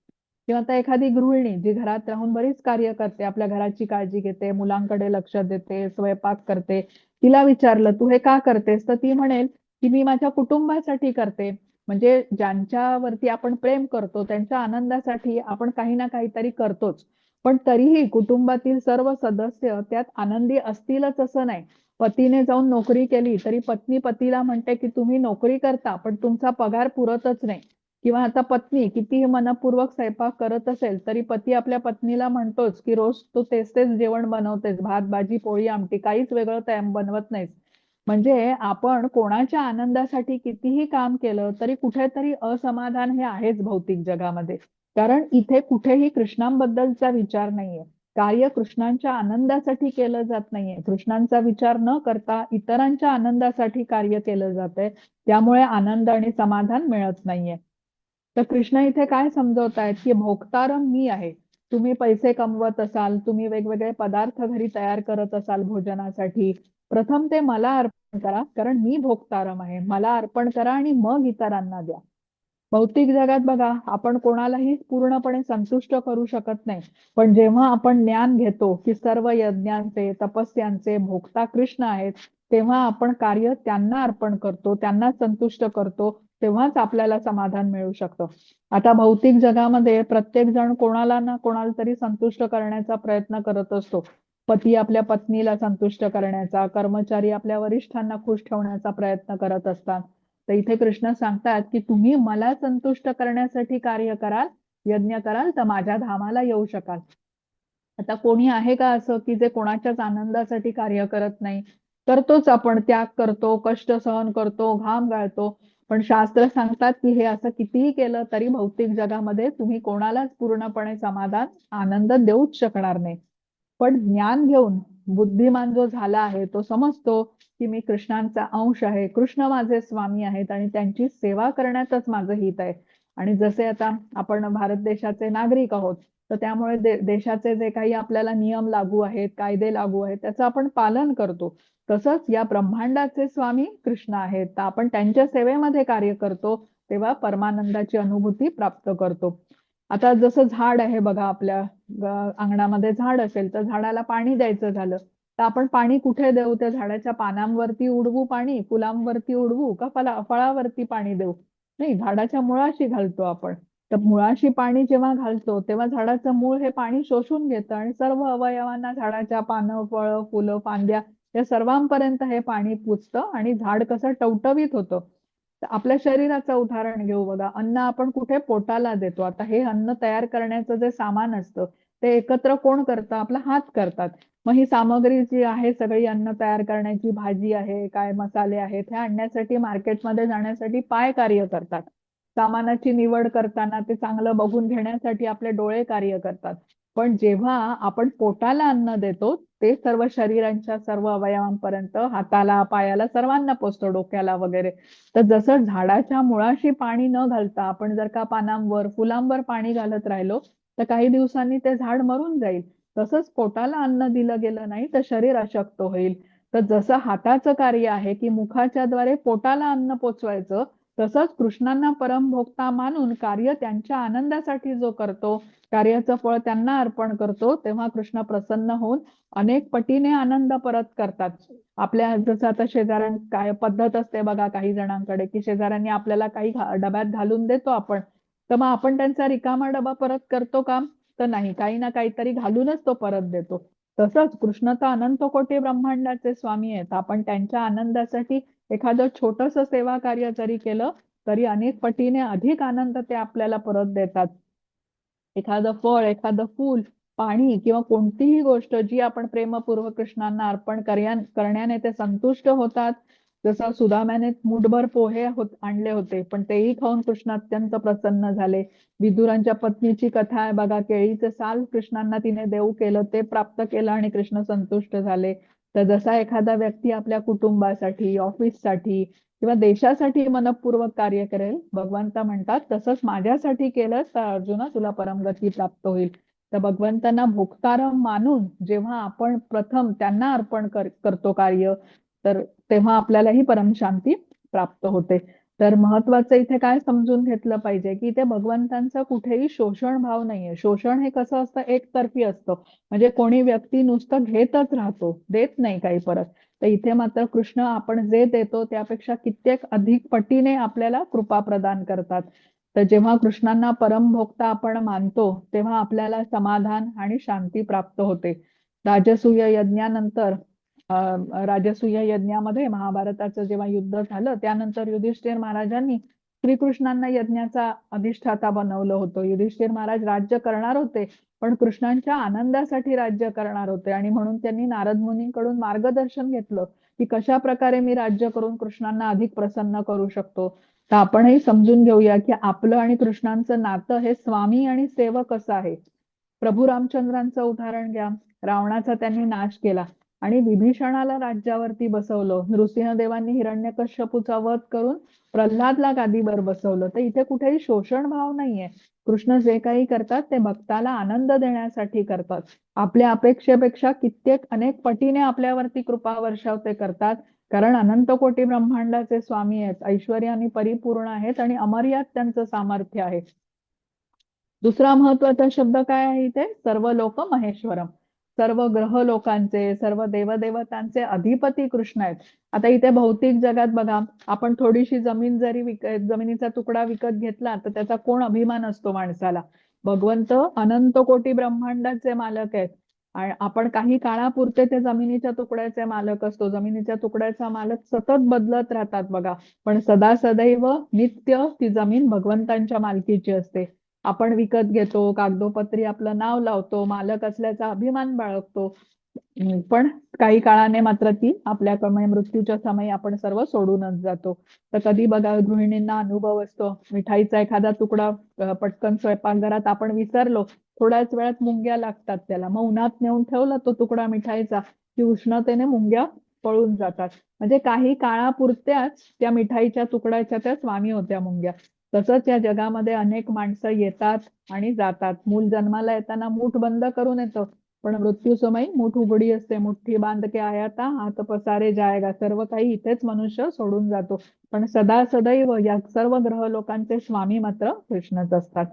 किंवा आता एखादी गृहिणी जी घरात राहून बरीच कार्य करते, आपल्या घराची काळजी घेते, मुलांकडे लक्ष देते, स्वयंपाक करते, तिला विचारलं तू हे का करतेस, तर ती म्हणेल की मी माझ्या कुटुंबासाठी करते. म्हणजे ज्यांच्यावरती आपण प्रेम करतो त्यांच्या आनंदासाठी आपण काही ना काहीतरी करतोच. पण तरीही कुटुंबातील सर्व सदस्य त्यात आनंदी असतीलच असं नाही. पतीने जाऊन नोकरी केली तरी पत्नी पतीला म्हणते की तुम्ही नोकरी करता पण तुमचा पगार पुरतच नाही. किंवा आता पत्नी कितीही मनपूर्वक स्वयंपाक करत असेल तरी पती आपल्या पत्नीला म्हणतोच की रोज तू तेच तेच जेवण बनवतेस, भात भाजी पोळी आमटी, काहीच वेगळं बनवत नाहीस. म्हणजे आपण कोणाच्या आनंदासाठी कितीही काम केलं तरी कुठेतरी असमाधान हे आहेच भौतिक जगामध्ये. कारण इथे कुठेही कृष्णांबद्दलचा विचार नाहीये. कार्य कृष्णांच्या आनंदासाठी केलं जात नाहीये. कृष्णांचा विचार न करता इतरांच्या आनंदासाठी कार्य केलं जातंय. त्यामुळे आनंद आणि समाधान मिळत नाहीये. तर कृष्ण इथे काय समजवतायत की भोक्तारम मी आहे. तुम्ही पैसे कमवत असाल, तुम्ही वेगवेगळे पदार्थ घरी तयार करत असाल भोजनासाठी, प्रथम ते मला अर्पण करा, कारण मी भोक्तारम आहे. मला अर्पण करा आणि मग इतरांना द्या. भौतिक जगात बघा आपण कोणालाही पूर्णपणे संतुष्ट करू शकत नाही. पण जेव्हा आपण ज्ञान घेतो की सर्व यज्ञांचे, तपस्यांचे भोक्ता कृष्ण आहेत, तेव्हा आपण कार्य त्यांना अर्पण करतो, त्यांना संतुष्ट करतो, तेव्हाच आपल्याला समाधान मिळू शकतं. आता भौतिक जगामध्ये प्रत्येक जण कोणाला ना कोणाला तरी संतुष्ट करण्याचा प्रयत्न करत असतो. पती आपल्या पत्नीला संतुष्ट करण्याचा, कर्मचारी आपल्या वरिष्ठांना खुश ठेवण्याचा प्रयत्न करत असतात. तर इथे कृष्ण सांगतात की तुम्ही मला संतुष्ट करण्यासाठी कार्य कराल, यज्ञ कराल तर माझ्या धामाला येऊ शकाल. आता कोणी आहे का असं की जे कोणाच्याच आनंदासाठी कार्य करत नाही? करतोच आपण, त्याग करतो, कष्ट सहन करतो, घाम गाळतो. पण शास्त्र सांगतात की हे असं कितीही केलं तरी भौतिक जगामध्ये तुम्ही कोणालाच पूर्णपणे समाधान, आनंद देऊच शकणार नाही. पण ज्ञान घेऊन बुद्धिमान जो झाला आहे तो समजतो की मी कृष्णांचा अंश आहे, कृष्ण माझे स्वामी आहेत आणि त्यांची सेवा करण्यातच माझं हित आहे. आणि जसे आता आपण भारत देशाचे नागरिक आहोत, तर त्यामुळे देशाचे जे काही आपल्याला नियम लागू आहेत, कायदे लागू आहेत, त्याचं आपण पालन करतो. तसंच या ब्रह्मांडाचे स्वामी कृष्ण आहेत, तर आपण त्यांच्या सेवेमध्ये कार्य करतो, तेव्हा परमानंदाची अनुभूती प्राप्त करतो. आता जसं झाड आहे बघा, आपल्या अंगणामध्ये झाड असेल तर झाडाला पाणी द्यायचं झालं तर आपण पाणी कुठे देऊ? त्या झाडाच्या पानांवरती उडवू पाणी, फुलांवरती उडवू का फळावरती पाणी देऊ? नाही, झाडाच्या मुळाशी घालतो आपण. तर मुळाशी पाणी जेव्हा घालतो तेव्हा झाडाचं मूळ हे पाणी शोषून घेतं आणि सर्व अवयवांना, झाडाच्या पानं, फळं, फुलं, फांद्या या सर्वांपर्यंत हे पाणी पोचतं आणि झाड कसं टवटवीत होतं. तर आपल्या शरीराचं उदाहरण घेऊ बघा, अन्न आपण कुठे? पोटाला देतो. आता हे अन्न तयार करण्याचं जे सामान असतं ते एकत्र कोण करतं? आपला हात करतात. मग ही सामग्री जी आहे सगळी अन्न तयार करण्याची, भाजी आहे, काय मसाले आहेत, हे आणण्यासाठी मार्केटमध्ये जाण्यासाठी पाय कार्य करतात. सामानाची निवड करताना ते चांगलं बघून घेण्यासाठी आपले डोळे कार्य करतात. पण जेव्हा आपण पोटाला अन्न देतो ते सर्व शरीरांच्या सर्व अवयवांपर्यंत, हाताला, पायाला, सर्वांना पोचतं, डोक्याला वगैरे. तर जसं झाडाच्या मुळाशी पाणी न घालता आपण जर का पानांवर, फुलांवर पाणी घालत राहिलो तर काही दिवसांनी ते झाड मरून जाईल. तसंच पोटाला अन्न दिलं गेलं नाही तर शरीर अशक्त होईल. तर जसं हाताचं कार्य आहे की मुखाच्या द्वारे पोटाला अन्न पोचवायचं, तसंच कृष्णांना परमभोक्ता मानून कार्य त्यांच्या आनंदासाठी जो करतो, कार्याचं फळ त्यांना अर्पण करतो, तेव्हा कृष्ण प्रसन्न होऊन अनेक पटीने आनंद परत करतात. आपल्या जसं आता शेजाऱ्यां काय पद्धत असते बघा काही जणांकडे की शेजाऱ्यांनी आपल्याला काही डब्यात घालून देतो आपण, तर मग आपण त्यांचा रिकामा डबा परत करतो का? तर नाही, काही ना काहीतरी घालूनच तो परत देतो. तसंच कृष्ण तर अनंत कोटी ब्रह्मांडाचे स्वामी आहेत. आपण त्यांच्या आनंदासाठी एखादं छोटस सेवा कार्य जरी केलं तरी अनेक पटीने अधिक आनंद ते आपल्याला परत देतात. एखादं फळ, एखादं फूल, पाणी किंवा कोणतीही गोष्ट जी आपण प्रेमपूर्वक कृष्णांना अर्पण करण्याने ते संतुष्ट होतात. जसं सुदाम्याने मूठभर पोहे आणले होते, पण तेही खाऊन कृष्ण अत्यंत प्रसन्न झाले. विदुरांच्या पत्नीची कथा आहे बघा, केळीचे साल कृष्णांना तिने देऊ केलं, ते प्राप्त केलं आणि कृष्ण संतुष्ट झाले. तर जसा एखादा व्यक्ती आपल्या कुटुंबासाठी, ऑफिससाठी किंवा देशासाठी मनपूर्वक कार्य करेल, भगवंत म्हणतात तसंच माझ्यासाठी केलंस तर अर्जुना तुला परमगती प्राप्त होईल. तर भगवंतांना भोक्तारम मानून जेव्हा आपण प्रथम त्यांना अर्पण करतो कार्य, तर तेव्हा आपल्यालाही परमशांती प्राप्त होते. तर महत्वाचं इथे काय समजून घेतलं पाहिजे, की इथे भगवंतांचा कुठेही शोषण भाव नाहीये. शोषण हे कसं असतं, एकतर्फी असतं. म्हणजे कोणी व्यक्ती नुसतं घेतच राहतो, देत नाही काही परत. तर इथे मात्र कृष्ण आपण जे देतो त्यापेक्षा कित्येक अधिक पटीने आपल्याला कृपा प्रदान करतात. तर जेव्हा कृष्णांना परमभोक्ता आपण मानतो, तेव्हा आपल्याला समाधान आणि शांती प्राप्त होते. राजसूय यज्ञानंतर राजसूय यज्ञामध्ये महाभारताचं जेव्हा युद्ध झालं, त्यानंतर युधिष्ठिर महाराजांनी श्रीकृष्णांना यज्ञाचा अधिष्ठाता बनवलं होतं. युधिष्ठिर महाराज राज्य करणार होते, पण कृष्णांच्या आनंदासाठी राज्य करणार होते आणि म्हणून त्यांनी नारद मुनींकडून मार्गदर्शन घेतलं की कशा प्रकारे मी राज्य करून कृष्णांना अधिक प्रसन्न करू शकतो. तर आपणही समजून घेऊया की आपलं आणि कृष्णांचं नातं हे स्वामी आणि सेवक असं आहे. प्रभू रामचंद्रांचं उदाहरण घ्या. रावणाचा त्यांनी नाश केला आणि विभीषणाला राज्यावरती बसवलं. नृसिंहदेवांनी हिरण्यकश्यपूचा वध करून प्रल्हादला गादीवर बसवलं. तर इथे कुठेही शोषण भाव नाहीये. कृष्ण जे काही करतात ते भक्ताला आनंद देण्यासाठी करतात. आपल्या अपेक्षेपेक्षा कित्येक अनेक पटीने आपल्यावरती कृपा वर्षाव ते करतात. कारण अनंत कोटी ब्रह्मांडाचे स्वामी आहेत, ऐश्वर्याने परिपूर्ण आहेत आणि अमर्याद त्यांचं सामर्थ्य आहे. दुसरा महत्वाचा शब्द काय आहे इथे, सर्व लोक महेश्वरम. सर्व ग्रह लोकांचे, सर्व देवदेवतांचे अधिपती कृष्ण आहेत. आता इथे भौतिक जगात बघा, आपण थोडीशी जमीन जरी जमिनीचा तुकडा विकत घेतला तर त्याचा कोण अभिमान असतो माणसाला. भगवंत अनंत कोटी ब्रह्मांडाचे मालक आहेत आणि आपण काही काळापुरते त्या जमिनीच्या तुकड्याचे मालक असतो. जमिनीच्या तुकड्याचा मालक सतत बदलत राहतात बघा, पण सदा सदैव नित्य ती जमीन भगवंतांच्या मालकीची असते. आपण विकत घेतो, कागदोपत्री आपलं नाव लावतो, मालक असल्याचा अभिमान बाळगतो, पण काही काळाने मात्र ती आपल्याकडे मृत्यूच्या समयी आपण सर्व सोडूनच जातो. तर कधी बघा गृहिणींना अनुभव असतो, मिठाईचा एखादा तुकडा पटकन स्वयंपाकघरात आपण विसरलो, थोड्याच वेळात मुंग्या लागतात त्याला. मग उन्हात नेऊन ठेवला तो तुकडा मिठाईचा की उष्णतेने मुंग्या पळून जातात. म्हणजे काही काळापुरत्याच त्या मिठाईच्या तुकड्याच्या त्या स्वामी होत्या मुंग्या. तसंच या जगामध्ये अनेक माणसं येतात आणि जातात. मूल जन्माला येताना मूठ बंद करून येतं, पण मृत्यू समयी मूठ उघडी असते. मुठ्ठी बांध के आया था हात पसारे जाएगा. सर्व काही इथेच मनुष्य सोडून जातो, पण सदा सदैव या सर्व ग्रह लोकांचे स्वामी मात्र कृष्णच असतात.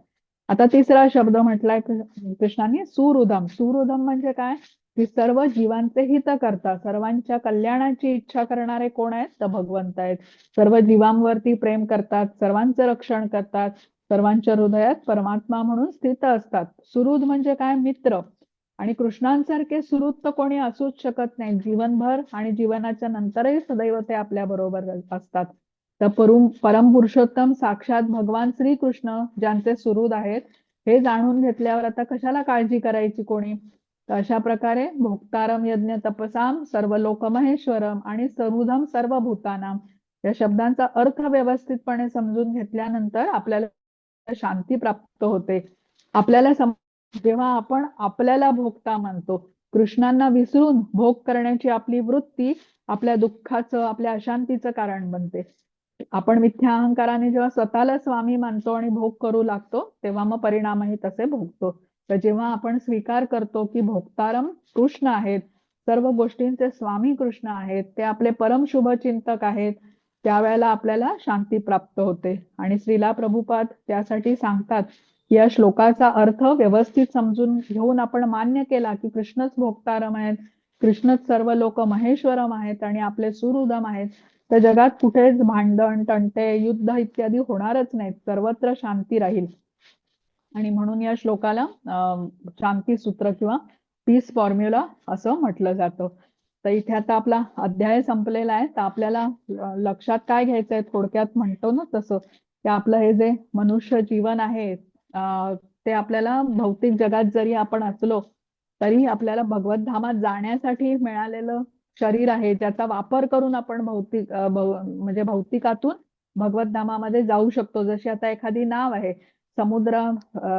आता तिसरा शब्द म्हटलाय कृष्णाने, सुहृदम. सुहृदम म्हणजे काय, की सर्व जीवांचे हित करता, सर्वांच्या कल्याणाची इच्छा करणारे कोण आहेत, तर भगवंत आहेत. सर्व जीवांवरती प्रेम करतात, सर्वांचं रक्षण करतात, सर्वांच्या हृदयात परमात्मा म्हणून स्थित असतात. सुहृद म्हणजे काय, मित्र. आणि कृष्णांसारखे सुहृद तर कोणी असूच शकत नाही. जीवनभर आणि जीवनाच्या नंतरही सदैव ते आपल्या बरोबर असतात. तर परम पुरुषोत्तम साक्षात भगवान श्रीकृष्ण ज्यांचे सुहृद आहेत, हे जाणून घेतल्यावर आता कशाला काळजी करायची कोणी. तर अशा प्रकारे भोक्तारम यज्ञ तपसाम सर्व लोक महेश्वरम आणि सरुधम सर्व भूतानाम या शब्दांचा अर्थ व्यवस्थितपणे समजून घेतल्यानंतर आपल्याला शांती प्राप्त होते. आपल्याला जेव्हा आपण आपल्याला भोगता मानतो, कृष्णांना विसरून भोग करण्याची आपली वृत्ती आपल्या दुःखाचं, आपल्या अशांतीचं कारण बनते. आपण मिथ्या अहंकाराने जेव्हा स्वतःला स्वामी मानतो आणि भोग करू लागतो, तेव्हा मग परिणामही तसे भोगतो. तर जेव्हा आपण स्वीकार करतो की भोक्तारम कृष्ण आहेत, सर्व गोष्टींचे स्वामी कृष्ण आहेत, ते आपले परम शुभचिंतक आहेत, त्यावेळेला आपल्याला शांती प्राप्त होते. आणि श्रीला प्रभुपाद त्यासाठी सांगतात, या श्लोकाचा अर्थ व्यवस्थित समजून घेऊन आपण मान्य केला की कृष्णच भोक्तारम आहेत, कृष्णच सर्व लोक महेश्वरम आहेत आणि आपले सुहृदम आहेत, तर जगात कुठेच भांडण, तंटे, युद्ध इत्यादी होणारच नाहीत. सर्वत्र शांती राहील. आणि म्हणून या श्लोकाला शांती सूत्र किंवा पीस फॉर्म्युला असं म्हटलं जातं. तर इथे आता आपला अध्याय संपलेला आहे. तर आपल्याला लक्षात काय घ्यायचंय, थोडक्यात म्हणतो ना तसं, की आपलं हे जे मनुष्य जीवन आहे ते आपल्याला भौतिक जगात जरी आपण असलो तरी आपल्याला भगवत धामात जाण्यासाठी मिळालेलं शरीर आहे, ज्याचा वापर करून आपण म्हणजे भौतिकातून भगवत धामामध्ये जाऊ शकतो. जशी आता एखादी नाव आहे, समुद्र,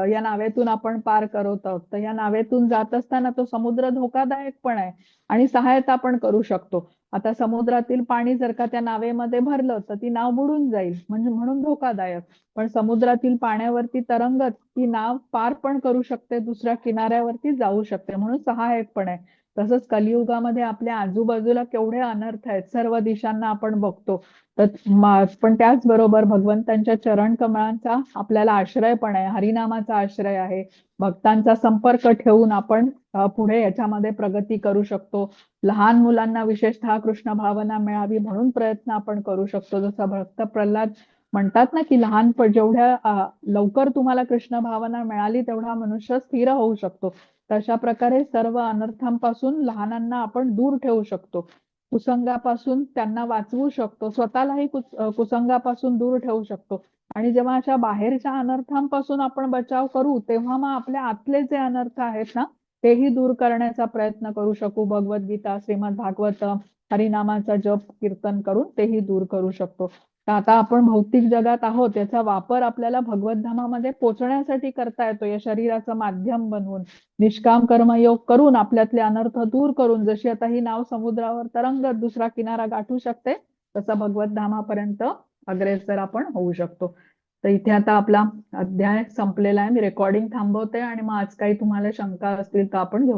या नावेतून आपण पार करत आहोत. तर या नावेतून जात असताना तो समुद्र धोकादायक पण आहे आणि सहायता पण करू शकतो. आता समुद्रातील पाणी जर का त्या नावेमध्ये भरलं तर ती नाव बुडून जाईल, म्हणजे म्हणून धोकादायक. पण समुद्रातील पाण्यावरती तरंगत ती नाव पार पण करू शकते, दुसऱ्या किनाऱ्यावरती जाऊ शकते, म्हणून सहायक पण आहे. तसंच कलियुगामध्ये आपल्या आजूबाजूला केवढे अनर्थ आहेत, सर्व दिशांना आपण बघतो. तर पण त्याचबरोबर भगवंतांच्या चरण कमळांचा आपल्याला आश्रय पण आहे, हरिनामाचा आश्रय आहे. भक्तांचा संपर्क ठेवून आपण पुढे याच्यामध्ये प्रगती करू शकतो. लहान मुलांना विशेषतः कृष्ण भावना मिळावी म्हणून प्रयत्न आपण करू शकतो. जसं भक्त प्रल्हाद म्हणतात ना, की जेवढ्या लवकर तुम्हाला कृष्ण भावना मिळाली तेवढा मनुष्य स्थिर होऊ शकतो. तशा प्रकारे सर्व अनर्थांपासून लहानांना आपण दूर ठेवू शकतो, कुसंगापासून त्यांना वाचवू शकतो, स्वतःलाही कुसंगापासून दूर ठेवू शकतो. आणि जेव्हा अशा बाहेरच्या अनर्थांपासून आपण बचाव करू तेव्हा मग आपल्या आतले जे अनर्थ आहेत ना तेही दूर करण्याचा प्रयत्न करू शकू. भगवद्गीता, श्रीमद भागवत, हरिनामाचा जप कीर्तन करून तेही दूर करू शकतो. तर आता आपण भौतिक जगात आहोत, याचा वापर आपल्याला भगवत धामामध्ये पोहोचण्यासाठी करता येतो. या शरीराचं माध्यम बनवून निष्काम कर्मयोग करून आपल्यातले अनर्थ दूर करून, जशी आता ही नाव समुद्रावर तरंगत दुसरा किनारा गाठू शकते, तसं भगवत धामापर्यंत अग्रेसर आपण होऊ शकतो. तर इथे आता आपला अध्याय संपलेला आहे. मी रेकॉर्डिंग थांबवते आणि मग आज काही तुम्हाला शंका असतील तर आपण घेऊया.